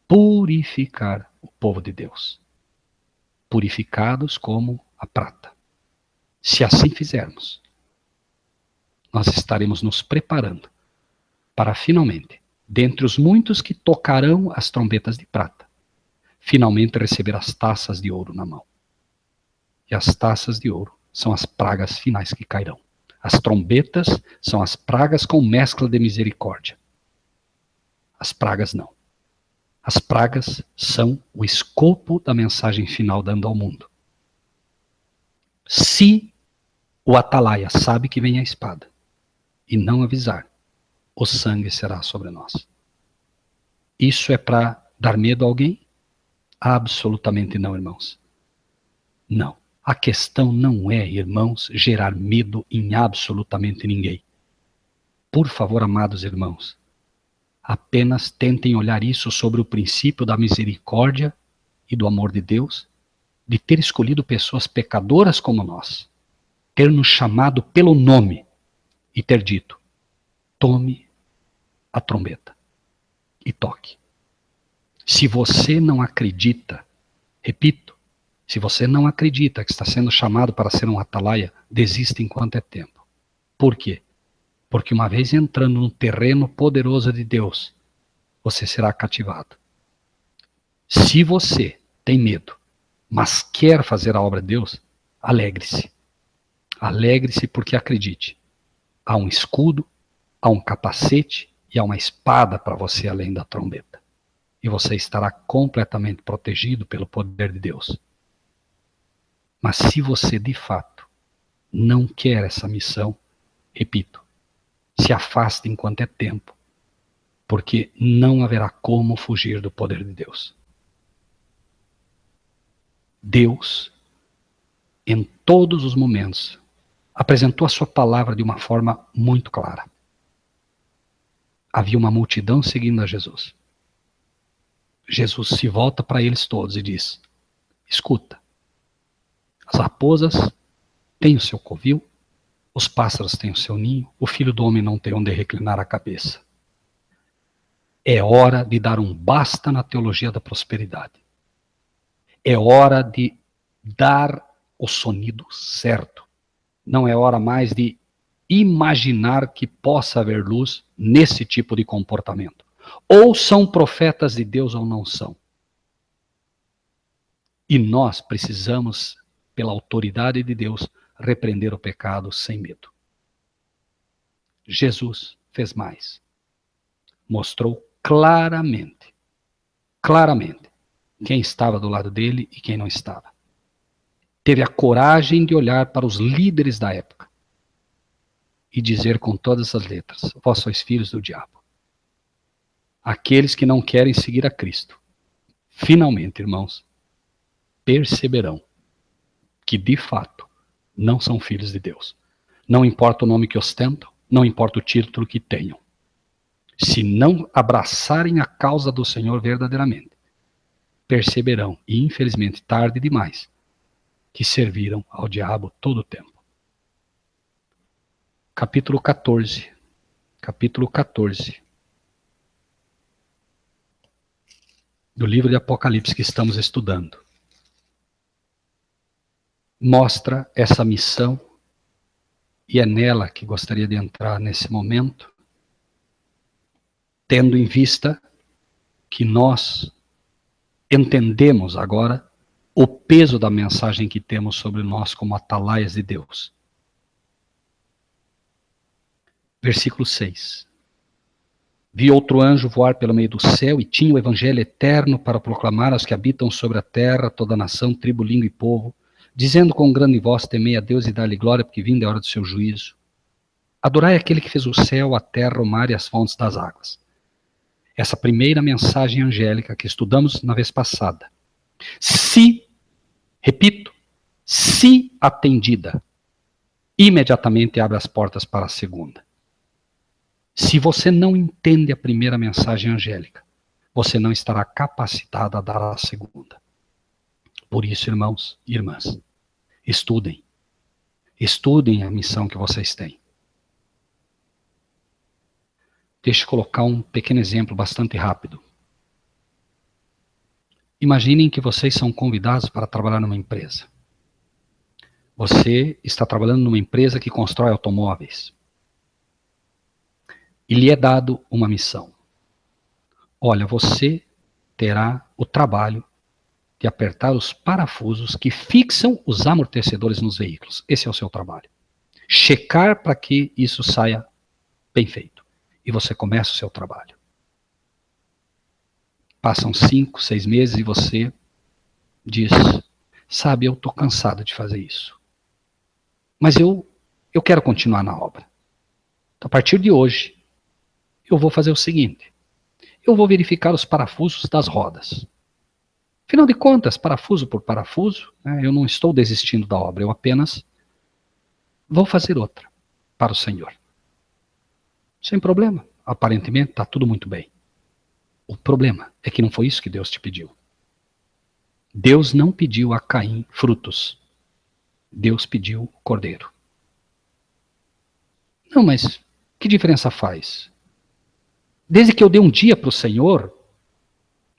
S3: purificar o povo de Deus. Purificados como a prata. Se assim fizermos, nós estaremos nos preparando para finalmente, dentre os muitos que tocarão as trombetas de prata, finalmente receber as taças de ouro na mão. E as taças de ouro são as pragas finais que cairão. As trombetas são as pragas com mescla de misericórdia. As pragas não. As pragas são o escopo da mensagem final dando ao mundo. Se o atalaia sabe que vem a espada e não avisar, o sangue será sobre nós. Isso é para dar medo a alguém? Absolutamente não, irmãos. Não. A questão não é, irmãos, gerar medo em absolutamente ninguém. Por favor, amados irmãos, apenas tentem olhar isso sobre o princípio da misericórdia e do amor de Deus, de ter escolhido pessoas pecadoras como nós, ter nos chamado pelo nome e ter dito: tome a trombeta e toque. Se você não acredita, repito, se você não acredita que está sendo chamado para ser um atalaia, desista enquanto é tempo. Por quê? Porque uma vez entrando no terreno poderoso de Deus, você será cativado. Se você tem medo, mas quer fazer a obra de Deus, alegre-se. Alegre-se porque acredite. Há um escudo, há um capacete e há uma espada para você além da trombeta. E você estará completamente protegido pelo poder de Deus. Mas se você de fato não quer essa missão, repito, se afaste enquanto é tempo, porque não haverá como fugir do poder de Deus. Deus, em todos os momentos, apresentou a sua palavra de uma forma muito clara. Havia uma multidão seguindo a Jesus. Jesus se volta para eles todos e diz: escuta, as raposas têm o seu covil, os pássaros têm o seu ninho, o filho do homem não tem onde reclinar a cabeça. É hora de dar um basta na teologia da prosperidade. É hora de dar o sonido certo. Não é hora mais de imaginar que possa haver luz nesse tipo de comportamento. Ou são profetas de Deus ou não são. E nós precisamos, pela autoridade de Deus, repreender o pecado sem medo. Jesus fez mais. Mostrou claramente quem estava do lado dele e quem não estava. Teve a coragem de olhar para os líderes da época e dizer com todas as letras: vós sois filhos do diabo. Aqueles que não querem seguir a Cristo, finalmente, irmãos, perceberão que de fato não são filhos de Deus. Não importa o nome que ostentam, não importa o título que tenham. Se não abraçarem a causa do Senhor verdadeiramente, perceberão, e infelizmente tarde demais, que serviram ao diabo todo o tempo. Capítulo 14. Capítulo 14. Do livro de Apocalipse que estamos estudando. Mostra essa missão, e é nela que gostaria de entrar nesse momento, tendo em vista que nós entendemos agora o peso da mensagem que temos sobre nós como atalaias de Deus. Versículo 6. Vi outro anjo voar pelo meio do céu e tinha o evangelho eterno para proclamar aos que habitam sobre a terra, toda nação, tribo, língua e povo, dizendo com grande voz: temei a Deus e dá-lhe glória, porque vinda é a hora do seu juízo. Adorai aquele que fez o céu, a terra, o mar e as fontes das águas. Essa primeira mensagem angélica que estudamos na vez passada, repito, se atendida, imediatamente abre as portas para a segunda. Se você não entende a primeira mensagem angélica, você não estará capacitado a dar a segunda. Por isso, irmãos e irmãs, estudem. Estudem a missão que vocês têm. Deixe eu colocar um pequeno exemplo bastante rápido. Imaginem que vocês são convidados para trabalhar numa empresa. Você está trabalhando numa empresa que constrói automóveis. E lhe é dado uma missão. Olha, você terá o trabalho de apertar os parafusos que fixam os amortecedores nos veículos. Esse é o seu trabalho. Checar para que isso saia bem feito. E você começa o seu trabalho. Passam 5, 6 meses e você diz: sabe, eu estou cansado de fazer isso. Mas eu quero continuar na obra. Então, a partir de hoje, eu vou fazer o seguinte: eu vou verificar os parafusos das rodas. Afinal de contas, parafuso por parafuso, né, eu não estou desistindo da obra, eu apenas vou fazer outra para o Senhor. Sem problema. Aparentemente está tudo muito bem. O problema é que não foi isso que Deus te pediu. Deus não pediu a Caim frutos. Deus pediu o cordeiro. Não, mas que diferença faz? Desde que eu dê um dia para o Senhor,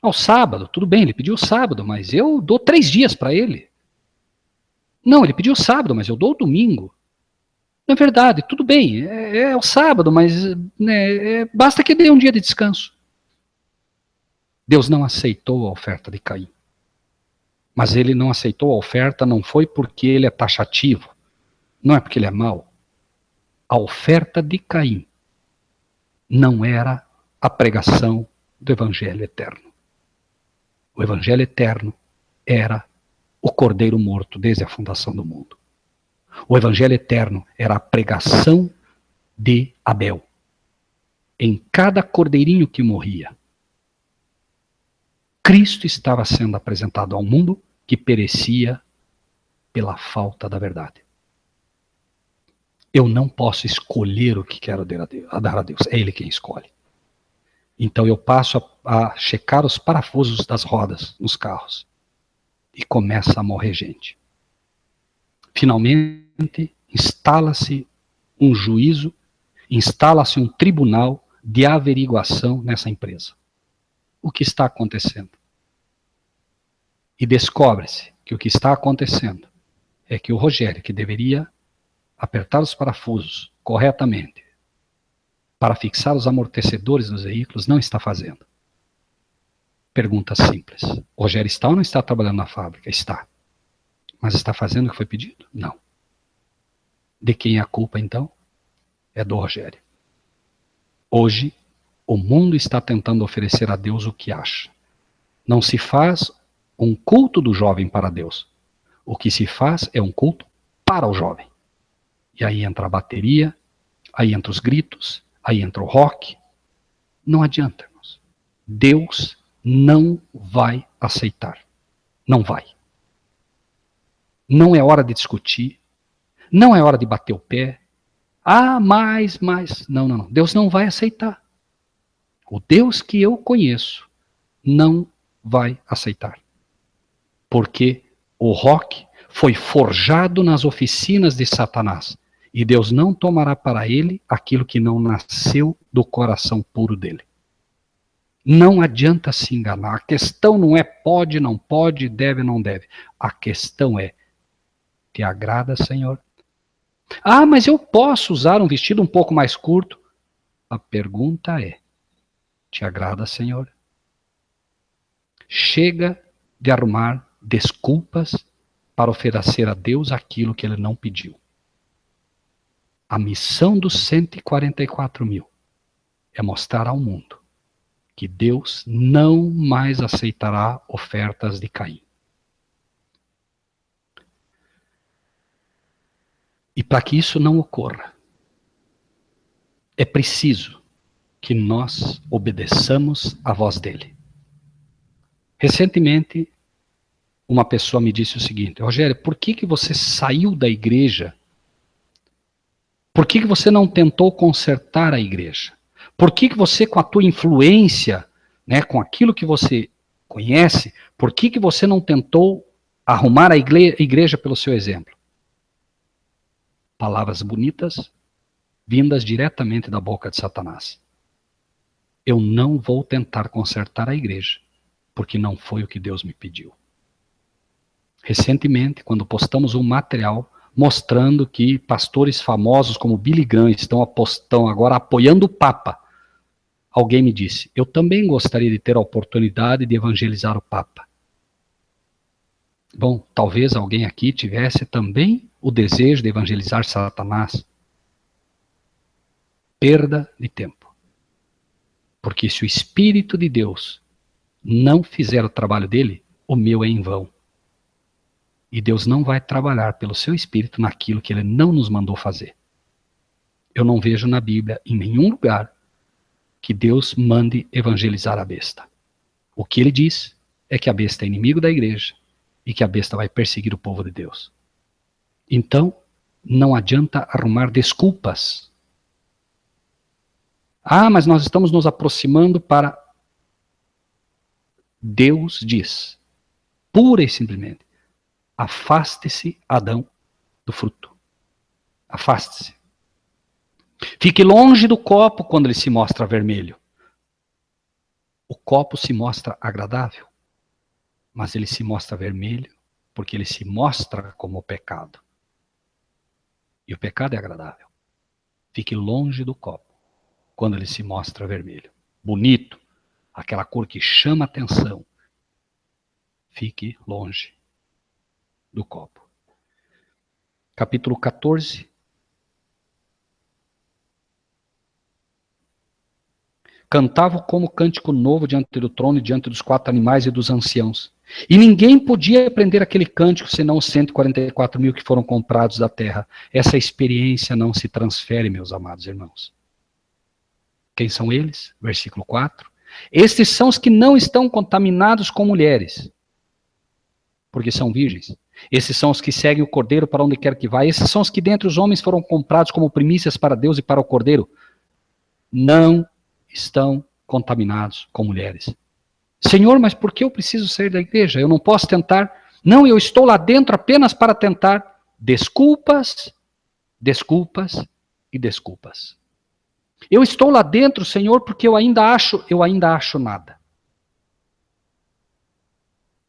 S3: ao sábado, tudo bem, ele pediu o sábado, mas eu dou 3 dias para ele. Não, ele pediu o sábado, mas eu dou o domingo. Não é verdade, tudo bem, é o sábado, mas né, basta que dê um dia de descanso. Deus não aceitou a oferta de Caim. Mas ele não aceitou a oferta não foi porque ele é taxativo, não é porque ele é mau. A oferta de Caim não era a pregação do Evangelho eterno. O Evangelho eterno era o Cordeiro morto desde a fundação do mundo. O Evangelho eterno era a pregação de Abel. Em cada cordeirinho que morria, Cristo estava sendo apresentado ao mundo que perecia pela falta da verdade. Eu não posso escolher o que quero dar a Deus. É Ele quem escolhe. Então eu passo a checar os parafusos das rodas nos carros. E começa a morrer gente. Finalmente, instala-se um juízo, instala-se um tribunal de averiguação nessa empresa. O que está acontecendo? E descobre-se que o que está acontecendo é que o Rogério, que deveria apertar os parafusos corretamente para fixar os amortecedores dos veículos, não está fazendo. Pergunta simples. O Rogério está ou não está trabalhando na fábrica? Está. Mas está fazendo o que foi pedido? Não. De quem é a culpa, então? É do Rogério. Hoje, o mundo está tentando oferecer a Deus o que acha. Não se faz um culto do jovem para Deus. O que se faz é um culto para o jovem. E aí entra a bateria, aí entra os gritos, aí entra o rock. Não adianta, irmãos. Deus não vai aceitar. Não vai. Não é hora de discutir. Não é hora de bater o pé. Ah, mais. Não. Deus não vai aceitar. O Deus que eu conheço não vai aceitar. Porque o rock foi forjado nas oficinas de Satanás. E Deus não tomará para ele aquilo que não nasceu do coração puro dele. Não adianta se enganar. A questão não é pode, não pode, deve, não deve. A questão é, te agrada, Senhor? Ah, mas eu posso usar um vestido um pouco mais curto? A pergunta é, te agrada, Senhor? Chega de arrumar desculpas para oferecer a Deus aquilo que Ele não pediu. A missão dos 144 mil é mostrar ao mundo que Deus não mais aceitará ofertas de Caim. E para que isso não ocorra, é preciso que nós obedeçamos à voz dele. Recentemente, uma pessoa me disse o seguinte: Rogério, por que você saiu da igreja? Por que você não tentou consertar a igreja? Por que você, com a tua influência, né, com aquilo que você conhece, por que você não tentou arrumar a igreja pelo seu exemplo? Palavras bonitas, vindas diretamente da boca de Satanás. Eu não vou tentar consertar a igreja, porque não foi o que Deus me pediu. Recentemente, quando postamos um material mostrando que pastores famosos como Billy Graham estão agora apoiando o Papa, alguém me disse, eu também gostaria de ter a oportunidade de evangelizar o Papa. Bom, talvez alguém aqui tivesse também o desejo de evangelizar Satanás. Perda de tempo. Porque se o Espírito de Deus não fizer o trabalho dele, o meu é em vão. E Deus não vai trabalhar pelo seu Espírito naquilo que Ele não nos mandou fazer. Eu não vejo na Bíblia, em nenhum lugar, que Deus mande evangelizar a besta. O que Ele diz é que a besta é inimigo da igreja e que a besta vai perseguir o povo de Deus. Então, não adianta arrumar desculpas. Ah, mas nós estamos nos aproximando para... Deus diz, pura e simplesmente, afaste-se, Adão, do fruto. Afaste-se. Fique longe do copo quando ele se mostra vermelho. O copo se mostra agradável, mas ele se mostra vermelho porque ele se mostra como pecado. E o pecado é agradável. Fique longe do copo quando ele se mostra vermelho. Bonito, aquela cor que chama atenção. Fique longe do copo. Capítulo 14. Cantavam como cântico novo diante do trono e diante dos 4 animais e dos anciãos. E ninguém podia aprender aquele cântico senão os 144 mil que foram comprados da terra. Essa experiência não se transfere, meus amados irmãos. Quem são eles? Versículo 4. Estes são os que não estão contaminados com mulheres, porque são virgens. Esses são os que seguem o Cordeiro para onde quer que vá. Esses são os que dentre os homens foram comprados como primícias para Deus e para o Cordeiro. Não estão contaminados com mulheres. Senhor, mas por que eu preciso sair da igreja? Eu não posso tentar. Não, eu estou lá dentro apenas para tentar. Desculpas, desculpas e desculpas. Eu estou lá dentro, Senhor, porque eu ainda acho nada.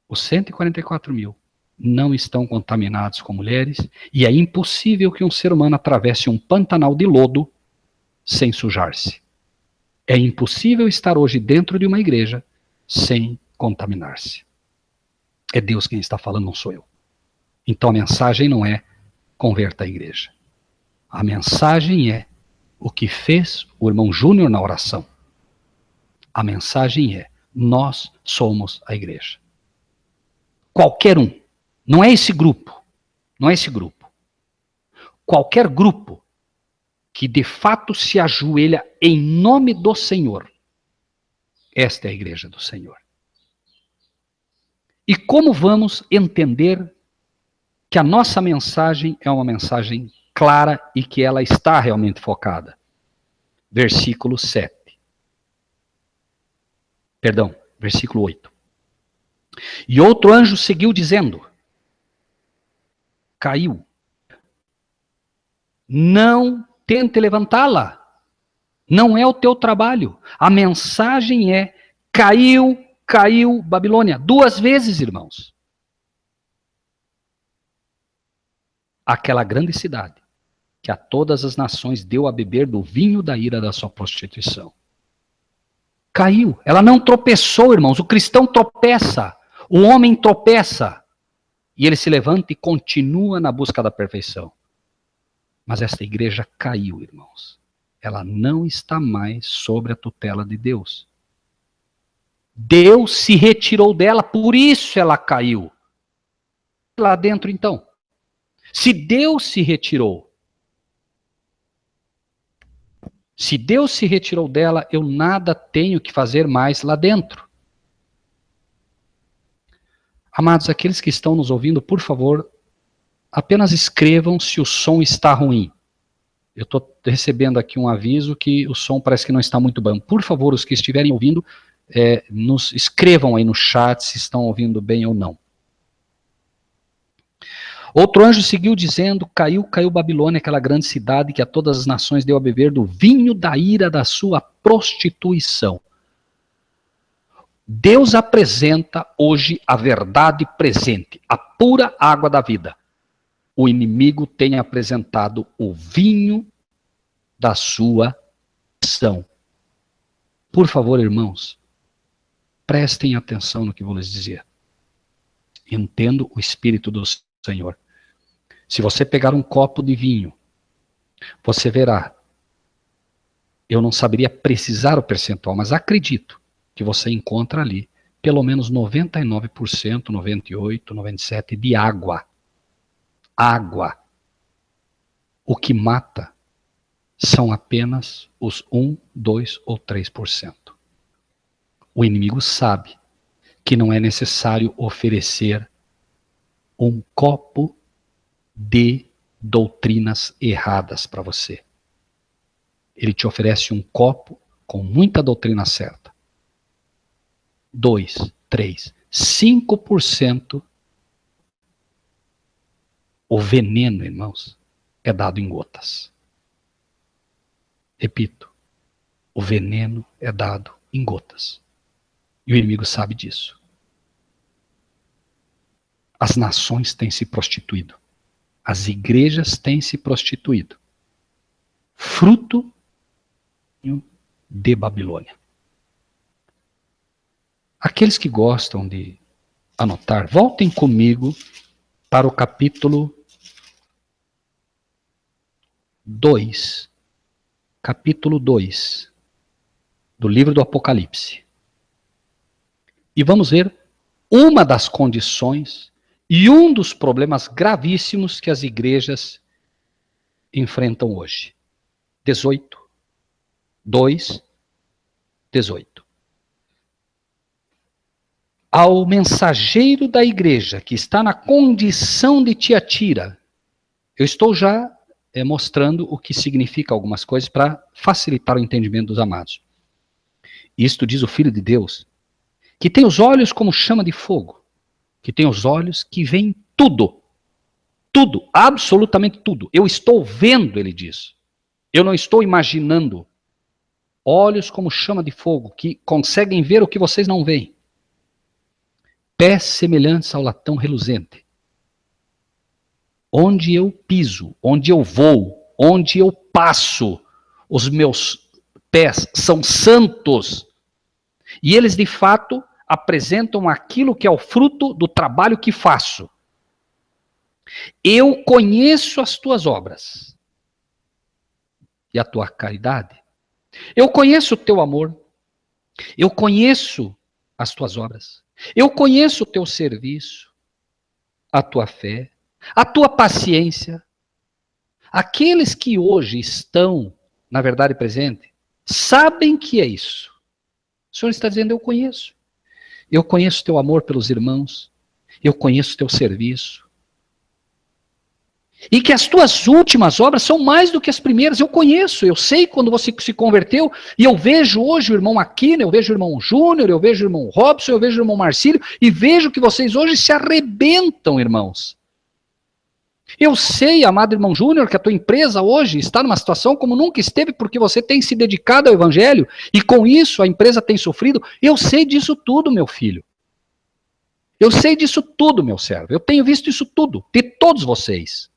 S3: Os 144 mil não estão contaminados com mulheres e é impossível que um ser humano atravesse um pantanal de lodo sem sujar-se. É impossível estar hoje dentro de uma igreja sem contaminar-se. É Deus quem está falando, não sou eu. Então a mensagem não é converta a igreja. A mensagem é o que fez o irmão Júnior na oração. A mensagem é, nós somos a igreja. Qualquer um. Não é esse grupo. Não é esse grupo. Qualquer grupo que de fato se ajoelha em nome do Senhor. Esta é a igreja do Senhor. E como vamos entender que a nossa mensagem é uma mensagem clara e que ela está realmente focada? Versículo 7. Perdão, versículo 8. E outro anjo seguiu dizendo, caiu. Não tente levantá-la. Não é o teu trabalho. A mensagem é, caiu, caiu Babilônia. 2 vezes, irmãos. Aquela grande cidade, que a todas as nações deu a beber do vinho da ira da sua prostituição. Caiu. Ela não tropeçou, irmãos. O cristão tropeça. O homem tropeça. E ele se levanta e continua na busca da perfeição. Mas esta igreja caiu, irmãos. Ela não está mais sobre a tutela de Deus. Deus se retirou dela, por isso ela caiu. Lá dentro, então. Se Deus se retirou, dela, eu nada tenho que fazer mais lá dentro. Amados, aqueles que estão nos ouvindo, por favor, apenas escrevam se o som está ruim. Eu estou recebendo aqui um aviso que o som parece que não está muito bom. Por favor, os que estiverem ouvindo, nos escrevam aí no chat se estão ouvindo bem ou não. Outro anjo seguiu dizendo, caiu Babilônia, aquela grande cidade que a todas as nações deu a beber do vinho da ira da sua prostituição. Deus apresenta hoje a verdade presente, a pura água da vida. O inimigo tem apresentado o vinho da sua ação. Por favor, irmãos, prestem atenção no que vou lhes dizer. Entendo o Espírito do Senhor. Se você pegar um copo de vinho, você verá, eu não saberia precisar o percentual, mas acredito que você encontra ali pelo menos 99%, 98%, 97% de água. Água. O que mata são apenas os 1%, 2% ou 3%. O inimigo sabe que não é necessário oferecer um copo de doutrinas erradas para você. Ele te oferece um copo com muita doutrina certa. 2, 3, 5%. O veneno, irmãos, é dado em gotas. Repito, o veneno é dado em gotas. E o inimigo sabe disso. As nações têm se prostituído. As igrejas têm se prostituído. Fruto de Babilônia. Aqueles que gostam de anotar, voltem comigo para o capítulo 2. Capítulo 2 do livro do Apocalipse. E vamos ver uma das condições e um dos problemas gravíssimos que as igrejas enfrentam hoje. 18. 2, 18. Ao mensageiro da igreja que está na condição de Tiatira, eu estou já mostrando o que significa algumas coisas para facilitar o entendimento dos amados. Isto diz o Filho de Deus, que tem os olhos como chama de fogo, que tem os olhos que veem tudo, tudo, absolutamente tudo. Eu estou vendo, ele diz. Eu não estou imaginando. Olhos como chama de fogo, que conseguem ver o que vocês não veem. Pés semelhantes ao latão reluzente. Onde eu piso, onde eu vou, onde eu passo, os meus pés são santos. E eles, de fato, apresentam aquilo que é o fruto do trabalho que faço. Eu conheço as tuas obras e a tua caridade. Eu conheço o teu amor. Eu conheço as tuas obras. Eu conheço o teu serviço, a tua fé, a tua paciência. Aqueles que hoje estão, na verdade presente, sabem que é isso. O Senhor está dizendo, eu conheço. Eu conheço o teu amor pelos irmãos. Eu conheço o teu serviço. E que as tuas últimas obras são mais do que as primeiras. Eu conheço, eu sei quando você se converteu. E eu vejo hoje o irmão Aquino, eu vejo o irmão Júnior, eu vejo o irmão Robson, eu vejo o irmão Marcílio. E vejo que vocês hoje se arrebentam, irmãos. Eu sei, amado irmão Júnior, que a tua empresa hoje está numa situação como nunca esteve, porque você tem se dedicado ao evangelho, e com isso a empresa tem sofrido. Eu sei disso tudo, meu filho. Eu sei disso tudo, meu servo. Eu tenho visto isso tudo, de todos vocês.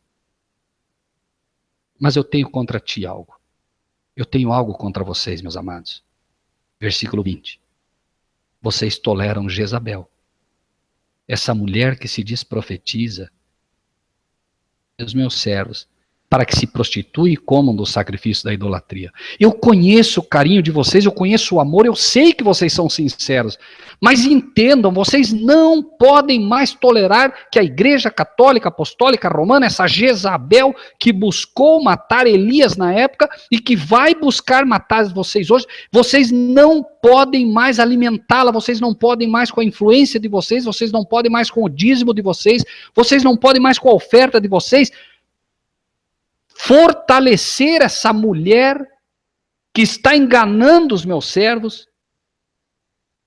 S3: Mas eu tenho contra ti algo. Eu tenho algo contra vocês, meus amados. Versículo 20. Vocês toleram Jezabel, essa mulher que se diz profetiza, os meus servos, para que se prostituem e comam do sacrifício da idolatria. Eu conheço o carinho de vocês, eu conheço o amor, eu sei que vocês são sinceros, mas entendam, vocês não podem mais tolerar que a Igreja Católica Apostólica Romana, essa Jezabel que buscou matar Elias na época e que vai buscar matar vocês hoje, vocês não podem mais alimentá-la, vocês não podem mais com a influência de vocês não podem mais com o dízimo de vocês não podem mais com a oferta de vocês, fortalecer essa mulher que está enganando os meus servos,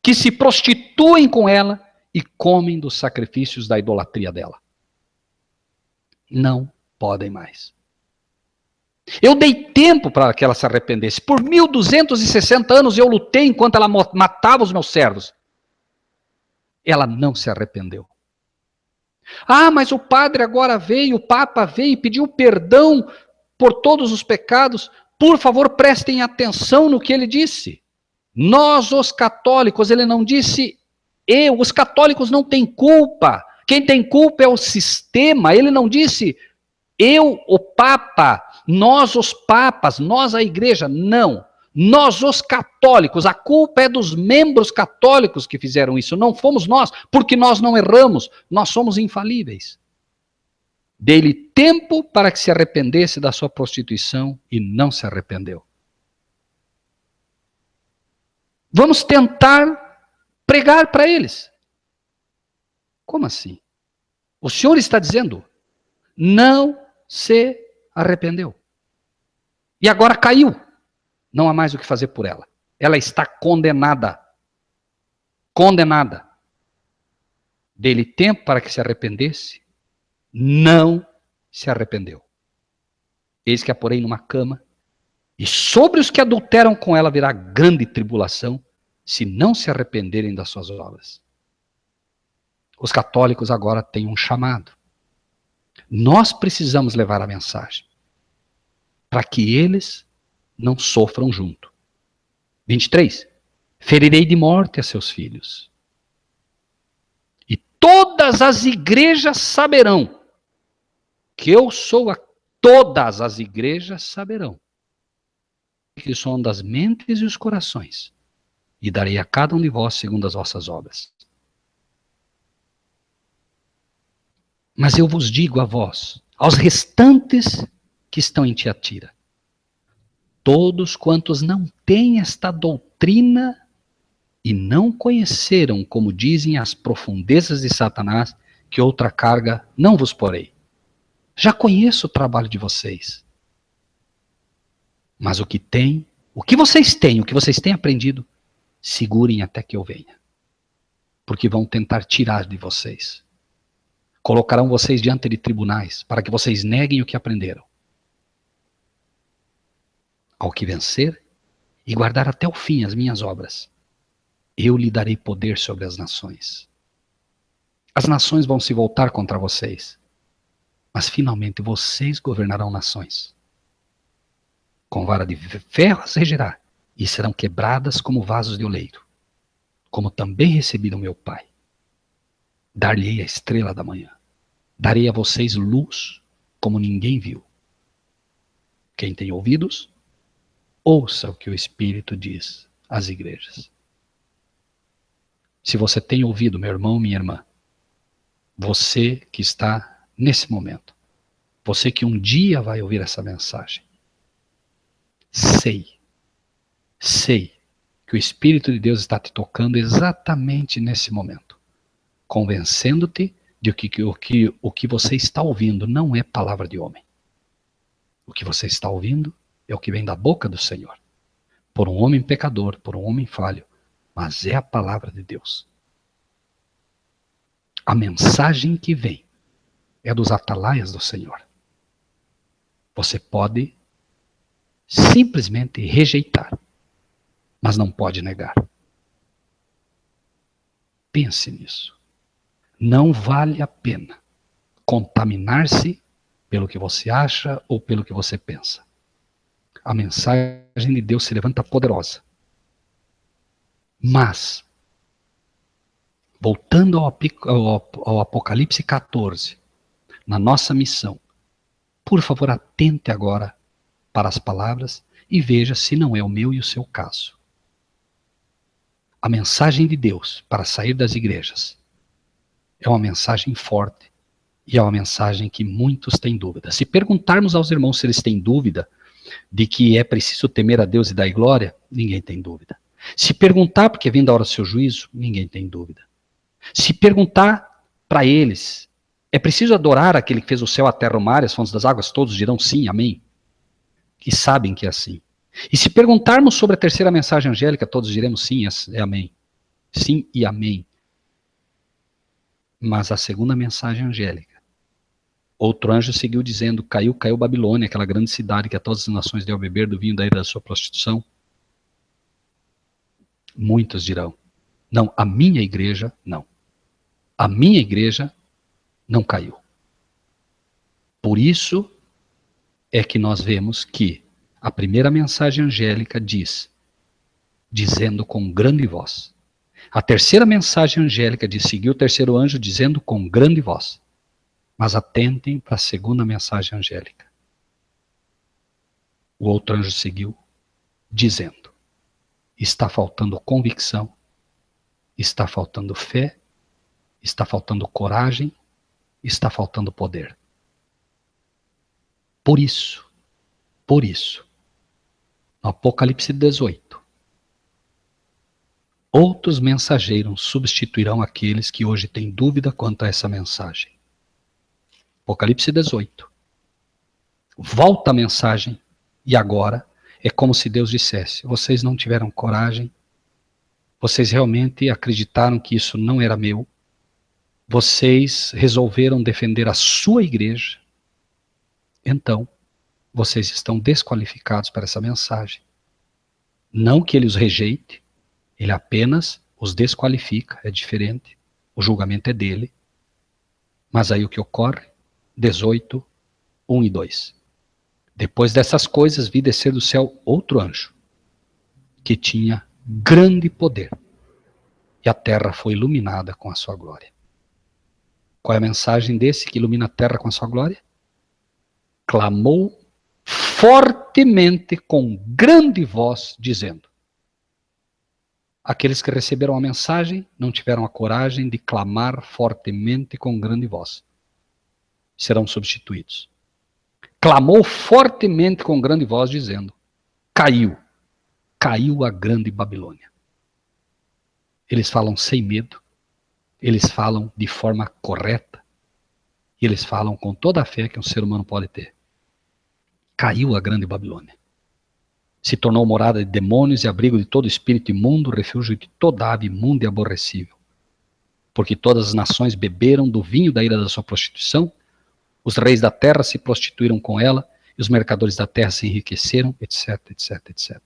S3: que se prostituem com ela e comem dos sacrifícios da idolatria dela. Não podem mais. Eu dei tempo para que ela se arrependesse. Por 1260 anos eu lutei enquanto ela matava os meus servos. Ela não se arrependeu. Ah, mas o padre agora veio, o Papa veio e pediu perdão por todos os pecados. Por favor, prestem atenção no que ele disse. Nós, os católicos, ele não disse os católicos não têm culpa. Quem tem culpa é o sistema. Ele não disse o Papa, nós, os papas, nós, a igreja. Não. Nós, os católicos, a culpa é dos membros católicos que fizeram isso, não fomos nós, porque nós não erramos, nós somos infalíveis. Dei-lhe tempo para que se arrependesse da sua prostituição e não se arrependeu. Vamos tentar pregar para eles. Como assim? O Senhor está dizendo, não se arrependeu. E agora caiu. Não há mais o que fazer por ela. Ela está condenada. Condenada. Dê-lhe tempo para que se arrependesse. Não se arrependeu. Eis que a porei numa cama, e sobre os que adulteram com ela virá grande tribulação, se não se arrependerem das suas obras. Os católicos agora têm um chamado. Nós precisamos levar a mensagem, para que eles não sofram junto. 23. Ferirei de morte a seus filhos. E todas as igrejas saberão que eu sou a todas as igrejas saberão que sonda as mentes e os corações, e darei a cada um de vós segundo as vossas obras. Mas eu vos digo a vós, aos restantes que estão em Tiatira, todos quantos não têm esta doutrina e não conheceram, como dizem, as profundezas de Satanás, que outra carga não vos porei. Já conheço o trabalho de vocês. Mas o que vocês têm aprendido, segurem até que eu venha. Porque vão tentar tirar de vocês. Colocarão vocês diante de tribunais, para que vocês neguem o que aprenderam. Ao que vencer e guardar até o fim as minhas obras, eu lhe darei poder sobre as nações. As nações vão se voltar contra vocês, mas finalmente vocês governarão nações. Com vara de ferro as regerá, e serão quebradas como vasos de oleiro, como também recebi do meu Pai. Dar-lhe-ei a estrela da manhã. Darei a vocês luz, como ninguém viu. Quem tem ouvidos, ouça o que o Espírito diz às igrejas. Se você tem ouvido, meu irmão, minha irmã, você que está nesse momento, você que um dia vai ouvir essa mensagem, sei que o Espírito de Deus está te tocando exatamente nesse momento, convencendo-te de que o que você está ouvindo não é palavra de homem. O que você está ouvindo é o que vem da boca do Senhor, por um homem pecador, por um homem falho, mas é a palavra de Deus. A mensagem que vem é dos atalaias do Senhor. Você pode simplesmente rejeitar, mas não pode negar. Pense nisso. Não vale a pena contaminar-se pelo que você acha ou pelo que você pensa. A mensagem de Deus se levanta poderosa. Mas, voltando ao Apocalipse 14, na nossa missão, por favor, atente agora para as palavras e veja se não é o meu e o seu caso. A mensagem de Deus para sair das igrejas é uma mensagem forte e é uma mensagem que muitos têm dúvida. Se perguntarmos aos irmãos se eles têm dúvida de que é preciso temer a Deus e dar glória, ninguém tem dúvida. Se perguntar porque vem da hora do seu juízo, ninguém tem dúvida. Se perguntar para eles, é preciso adorar aquele que fez o céu, a terra, o mar e as fontes das águas, todos dirão sim, amém. E sabem que é assim. E se perguntarmos sobre a terceira mensagem angélica, todos diremos sim, é amém. Sim e amém. Mas a segunda mensagem angélica, outro anjo seguiu dizendo, caiu Babilônia, aquela grande cidade que a todas as nações deu a beber do vinho da ira da sua prostituição. Muitos dirão, não, a minha igreja não. A minha igreja não caiu. Por isso é que nós vemos que a primeira mensagem angélica diz, dizendo com grande voz. A terceira mensagem angélica diz, seguiu o terceiro anjo dizendo com grande voz. Mas atentem para a segunda mensagem angélica. O outro anjo seguiu dizendo, está faltando convicção, está faltando fé, está faltando coragem, está faltando poder. Por isso, no Apocalipse 18, Outros mensageiros substituirão aqueles que hoje têm dúvida quanto a essa mensagem. Apocalipse 18. Volta a mensagem e agora é como se Deus dissesse: vocês não tiveram coragem, vocês realmente acreditaram que isso não era meu, vocês resolveram defender a sua igreja, então vocês estão desqualificados para essa mensagem. Não que ele os rejeite, ele apenas os desqualifica, é diferente, o julgamento é dele. Mas aí o que ocorre? 18, 1 e 2. Depois dessas coisas vi descer do céu outro anjo, que tinha grande poder, e a terra foi iluminada com a sua glória. Qual é a mensagem desse que ilumina a terra com a sua glória? Clamou fortemente com grande voz, dizendo. Aqueles que receberam a mensagem não tiveram a coragem de clamar fortemente com grande voz. Serão substituídos. Clamou fortemente com grande voz, dizendo: caiu a grande Babilônia. Eles falam sem medo, eles falam de forma correta, e eles falam com toda a fé que um ser humano pode ter. Caiu a grande Babilônia. Se tornou morada de demônios e abrigo de todo espírito imundo, refúgio de toda ave imunda e aborrecível. Porque todas as nações beberam do vinho da ira da sua prostituição, os reis da terra se prostituíram com ela, e os mercadores da terra se enriqueceram, etc, etc, etc.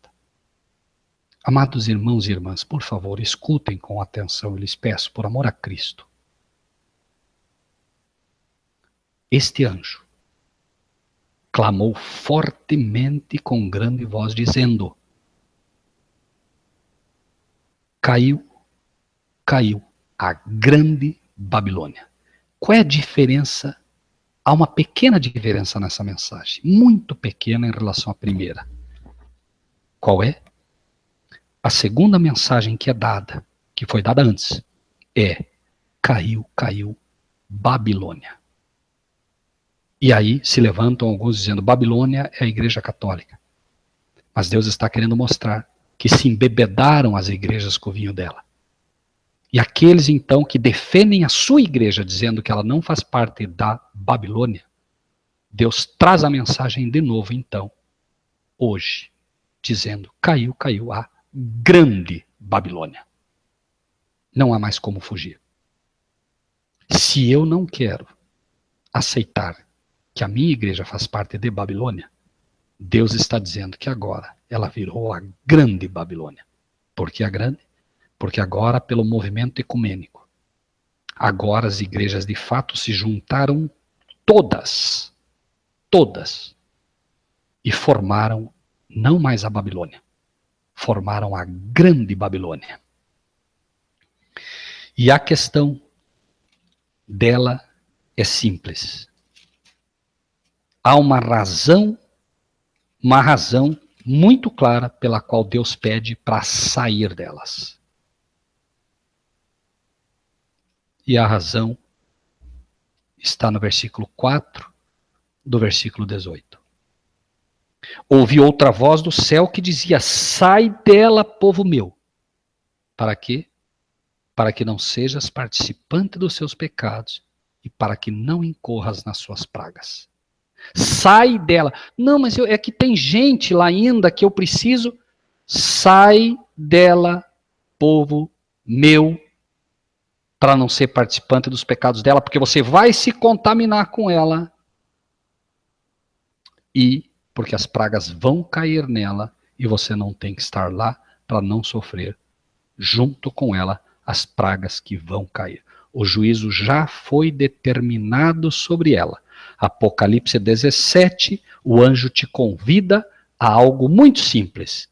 S3: Amados irmãos e irmãs, por favor, escutem com atenção, eu lhes peço, por amor a Cristo. Este anjo clamou fortemente com grande voz, dizendo: caiu a grande Babilônia. Qual é a diferença? Há uma pequena diferença nessa mensagem, muito pequena em relação à primeira. Qual é? A segunda mensagem que é dada, que foi dada antes, é: caiu Babilônia. E aí se levantam alguns dizendo: Babilônia é a igreja católica. Mas Deus está querendo mostrar que se embebedaram as igrejas com o vinho dela. E aqueles então que defendem a sua igreja dizendo que ela não faz parte da Babilônia, Deus traz a mensagem de novo então, hoje, dizendo: caiu a grande Babilônia. Não há mais como fugir. Se eu não quero aceitar que a minha igreja faz parte de Babilônia, Deus está dizendo que agora ela virou a grande Babilônia. Por que a grande? Porque agora, pelo movimento ecumênico, agora as igrejas de fato se juntaram todas, e formaram não mais a Babilônia, formaram a grande Babilônia. E a questão dela é simples. Há uma razão muito clara pela qual Deus pede para sair delas. E a razão está no versículo 4 do versículo 18. Ouvi outra voz do céu que dizia: sai dela, povo meu. Para quê? Para que não sejas participante dos seus pecados e para que não incorras nas suas pragas. Sai dela. Não, mas é que tem gente lá ainda que eu preciso. Sai dela, povo meu, para não ser participante dos pecados dela, porque você vai se contaminar com ela e porque as pragas vão cair nela e você não tem que estar lá para não sofrer junto com ela as pragas que vão cair. O juízo já foi determinado sobre ela. Apocalipse 17, o anjo te convida a algo muito simples.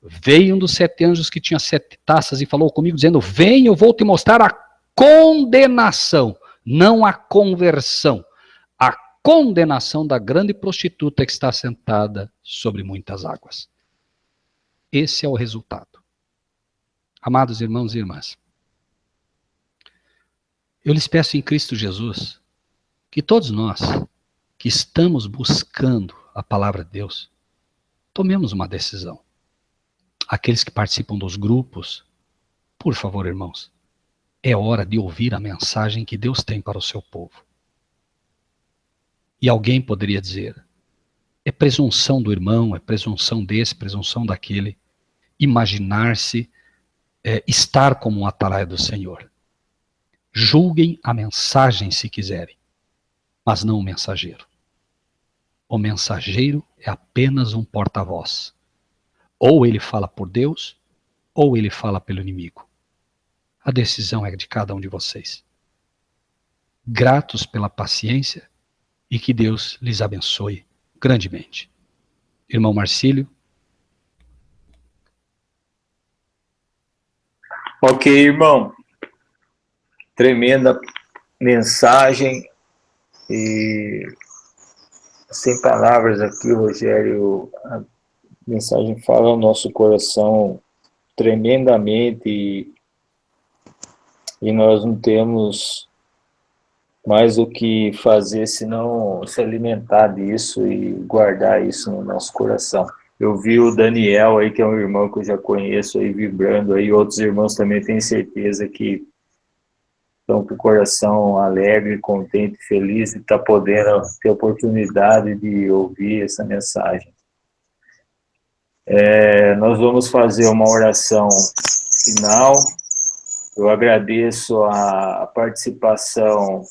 S3: Veio um dos 7 anjos que tinha 7 taças e falou comigo dizendo: vem, eu vou te mostrar a condenação, não a conversão. A condenação da grande prostituta que está sentada sobre muitas águas. Esse é o resultado. Amados irmãos e irmãs, eu lhes peço em Cristo Jesus que todos nós que estamos buscando a palavra de Deus, tomemos uma decisão. Aqueles que participam dos grupos, Por favor, irmãos, é hora de ouvir a mensagem que Deus tem para o seu povo. E alguém poderia dizer, é presunção do irmão, é presunção desse, presunção daquele, imaginar-se estar como um atalaia do Senhor. Julguem a mensagem se quiserem, mas não o mensageiro. O mensageiro é apenas um porta-voz. Ou ele fala por Deus, ou ele fala pelo inimigo. A decisão é de cada um de vocês. Gratos pela paciência e que Deus lhes abençoe grandemente. Irmão Marcílio.
S1: Ok, irmão. Tremenda mensagem e sem palavras aqui, Rogério. A mensagem fala ao nosso coração tremendamente e nós não temos mais o que fazer senão se alimentar disso e guardar isso no nosso coração. Eu vi o Daniel aí, que é um irmão que eu já conheço aí, vibrando aí, outros irmãos também tenho certeza que estão com o coração alegre, contente, feliz de estar podendo ter a oportunidade de ouvir essa mensagem. Nós vamos fazer uma oração final. Eu agradeço a participação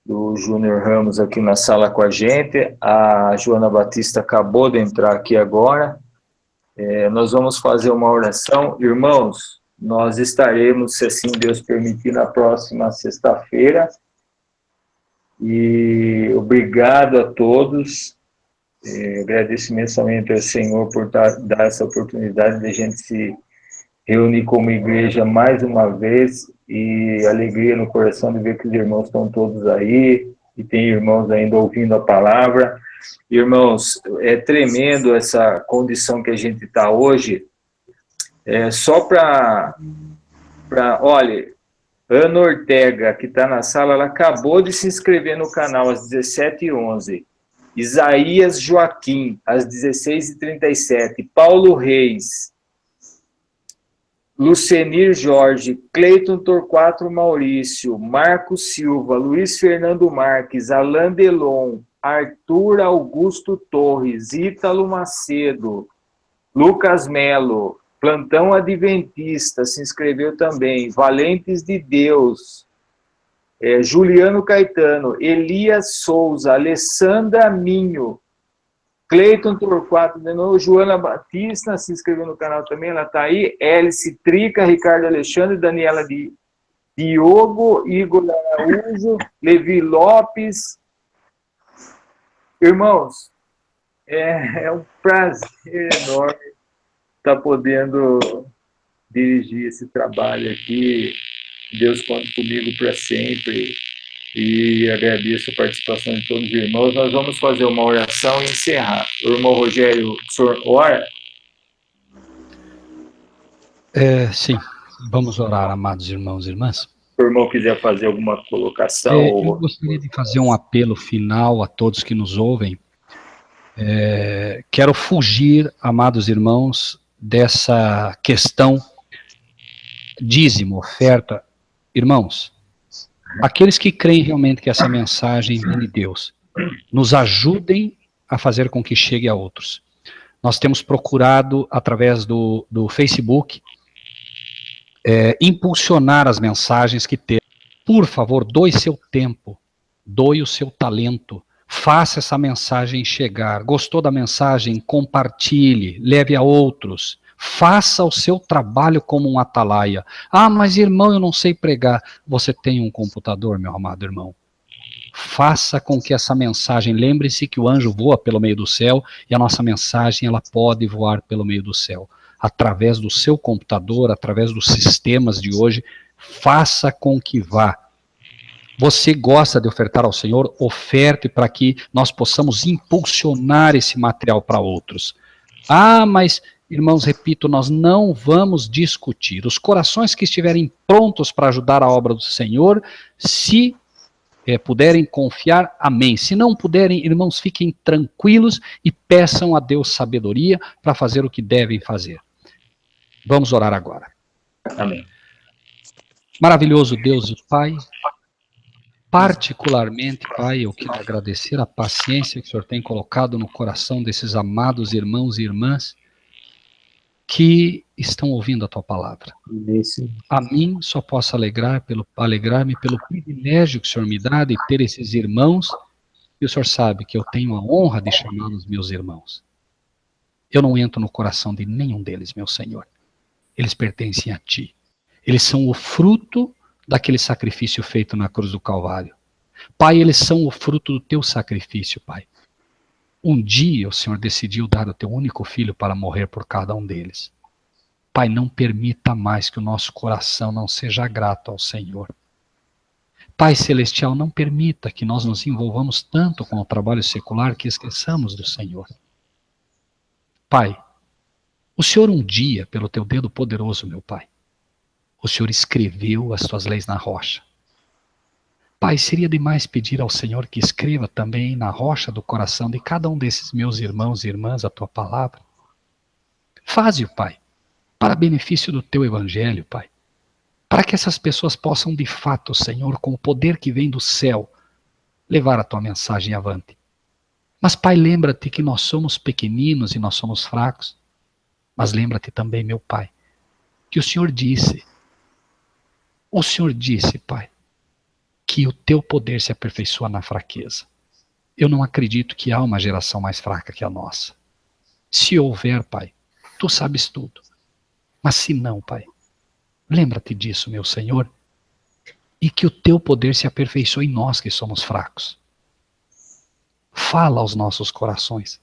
S1: do Júnior Ramos aqui na sala com a gente. A Joana Batista acabou de entrar aqui agora. Nós vamos fazer uma oração. Irmãos, nós estaremos, se assim Deus permitir, na próxima sexta-feira. E obrigado a todos. Agradeço imensamente ao Senhor por dar essa oportunidade de a gente se reunir como igreja mais uma vez, e alegria no coração de ver que os irmãos estão todos aí, e tem irmãos ainda ouvindo a palavra. Irmãos, é tremendo essa condição que a gente está hoje. Só para... Olha, Ana Ortega, que está na sala, ela acabou de se inscrever no canal às 17h11. Isaías Joaquim, às 16h37. Paulo Reis, Lucenir Jorge, Cleiton Torquato Maurício, Marcos Silva, Luiz Fernando Marques, Alain Delon, Arthur Augusto Torres, Ítalo Macedo, Lucas Melo, Plantão Adventista, se inscreveu também, Valentes de Deus, Juliano Caetano, Elias Souza, Alessandra Minho, Cleiton Torquato de novo, Joana Batista se inscreveu no canal também, ela está aí, Hélice Trica, Ricardo Alexandre, Daniela Diogo, Igor Araújo, Levi Lopes. Irmãos, é um prazer enorme estar podendo dirigir esse trabalho aqui. Deus conta comigo para sempre. E agradeço a participação de todos os irmãos. Nós vamos fazer uma oração e encerrar. O irmão Rogério, o senhor ora?
S3: Sim, vamos orar, amados irmãos e irmãs.
S1: Se o irmão quiser fazer alguma colocação...
S3: Eu gostaria de fazer um apelo final a todos que nos ouvem. Quero fugir, amados irmãos, dessa questão dízimo, oferta. Irmãos, aqueles que creem realmente que essa mensagem vem de Deus, nos ajudem a fazer com que chegue a outros. Nós temos procurado, através do Facebook, impulsionar as mensagens que temos. Por favor, doe seu tempo, doe o seu talento, faça essa mensagem chegar. Gostou da mensagem? Compartilhe, leve a outros. Faça o seu trabalho como um atalaia. Ah, mas irmão, eu não sei pregar. Você tem um computador, meu amado irmão. Faça com que essa mensagem, lembre-se que o anjo voa pelo meio do céu e a nossa mensagem ela pode voar pelo meio do céu. Através do seu computador, através dos sistemas de hoje, faça com que vá. Você gosta de ofertar ao Senhor? Oferte para que nós possamos impulsionar esse material para outros. Ah, mas... Irmãos, repito, nós não vamos discutir. Os corações que estiverem prontos para ajudar a obra do Senhor, se puderem confiar, amém. Se não puderem, irmãos, fiquem tranquilos e peçam a Deus sabedoria para fazer o que devem fazer. Vamos orar agora.
S1: Amém.
S3: Maravilhoso Deus e Pai, particularmente, Pai, eu quero agradecer a paciência que o Senhor tem colocado no coração desses amados irmãos e irmãs que estão ouvindo a Tua palavra. A mim só posso alegrar-me pelo privilégio que o Senhor me dá de ter esses irmãos, e o Senhor sabe que eu tenho a honra de chamá-los meus irmãos. Eu não entro no coração de nenhum deles, meu Senhor. Eles pertencem a Ti. Eles são o fruto daquele sacrifício feito na cruz do Calvário. Pai, eles são o fruto do Teu sacrifício, Pai. Um dia o Senhor decidiu dar o Teu único filho para morrer por cada um deles. Pai, não permita mais que o nosso coração não seja grato ao Senhor. Pai Celestial, não permita que nós nos envolvamos tanto com o trabalho secular que esqueçamos do Senhor. Pai, o Senhor um dia, pelo Teu dedo poderoso, meu Pai, o Senhor escreveu as Tuas leis na rocha. Pai, seria demais pedir ao Senhor que escreva também na rocha do coração de cada um desses meus irmãos e irmãs a Tua palavra. Faze-o, Pai, para benefício do Teu Evangelho, Pai. Para que essas pessoas possam de fato, Senhor, com o poder que vem do céu, levar a Tua mensagem avante. Mas, Pai, lembra-te que nós somos pequeninos e nós somos fracos. Mas lembra-te também, meu Pai, que o Senhor disse, Pai, que o Teu poder se aperfeiçoa na fraqueza. Eu não acredito que há uma geração mais fraca que a nossa. Se houver, Pai, Tu sabes tudo. Mas se não, Pai, lembra-te disso, meu Senhor, e que o Teu poder se aperfeiçoe em nós que somos fracos. Fala aos nossos corações.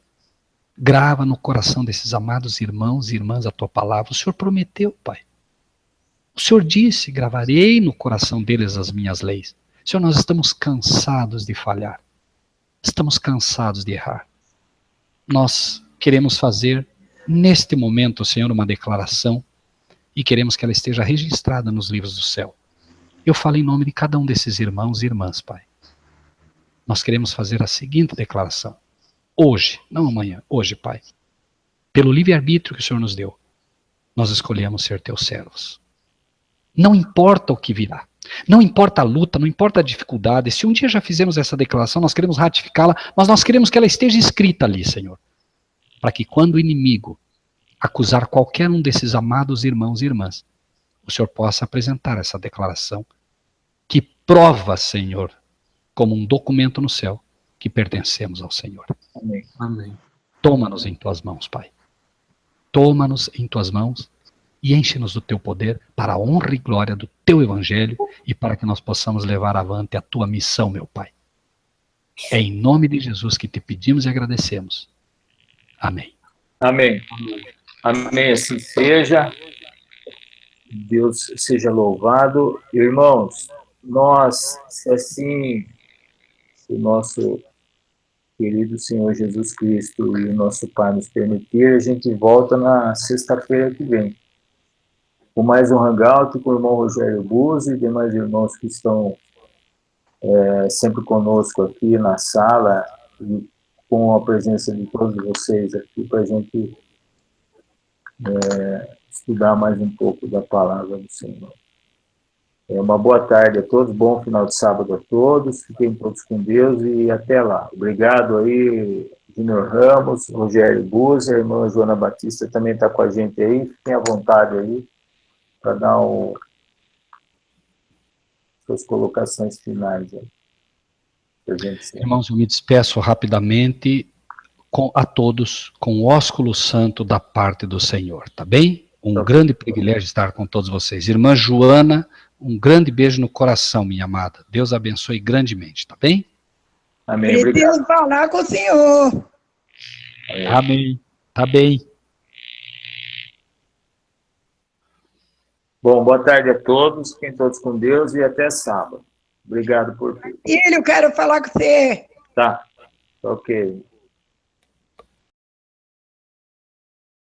S3: Grava no coração desses amados irmãos e irmãs a Tua palavra. O Senhor prometeu, Pai. O Senhor disse, gravarei no coração deles as minhas leis. Senhor, nós estamos cansados de falhar. Estamos cansados de errar. Nós queremos fazer, neste momento, Senhor, uma declaração e queremos que ela esteja registrada nos livros do céu. Eu falo em nome de cada um desses irmãos e irmãs, Pai. Nós queremos fazer a seguinte declaração. Hoje, não amanhã, hoje, Pai. Pelo livre-arbítrio que o Senhor nos deu, nós escolhemos ser Teus servos. Não importa o que virá. Não importa a luta, não importa a dificuldade. Se um dia já fizemos essa declaração, nós queremos ratificá-la, mas nós queremos que ela esteja escrita ali, Senhor. Para que quando o inimigo acusar qualquer um desses amados irmãos e irmãs, o Senhor possa apresentar essa declaração que prova, Senhor, como um documento no céu, que pertencemos ao Senhor.
S1: Amém.
S2: Amém.
S3: Toma-nos em Tuas mãos, Pai. Toma-nos em Tuas mãos e enche-nos do Teu poder para a honra e glória do Teu Evangelho e para que nós possamos levar avante a Tua missão, meu Pai. É em nome de Jesus que Te pedimos e agradecemos. Amém.
S1: Amém. Amém, assim seja. Deus seja louvado. Irmãos, nós, se assim o nosso querido Senhor Jesus Cristo e o nosso Pai nos permitir, a gente volta na sexta-feira que vem. Com mais um hangout com o irmão Rogério Buzzi e demais irmãos que estão sempre conosco aqui na sala, e com a presença de todos vocês aqui, para a gente estudar mais um pouco da palavra do Senhor. Uma boa tarde a todos, bom final de sábado a todos, fiquem todos com Deus e até lá. Obrigado aí, Júnior Ramos, Rogério Buzzi, a irmã Joana Batista também está com a gente aí, fiquem à vontade aí para dar suas colocações finais aí.
S3: Irmãos, eu me despeço rapidamente a todos com o ósculo santo da parte do Senhor, tá bem? Grande privilégio estar com todos vocês. Irmã Joana, um grande beijo no coração, minha amada. Deus abençoe grandemente, tá bem?
S1: Amém. Obrigado.
S4: Deus falar com o Senhor.
S3: Amém. Tá bem.
S1: Bom, boa tarde a todos, fiquem todos com Deus e até sábado. Obrigado por tudo.
S4: Filho, eu quero falar com você.
S1: Tá, ok.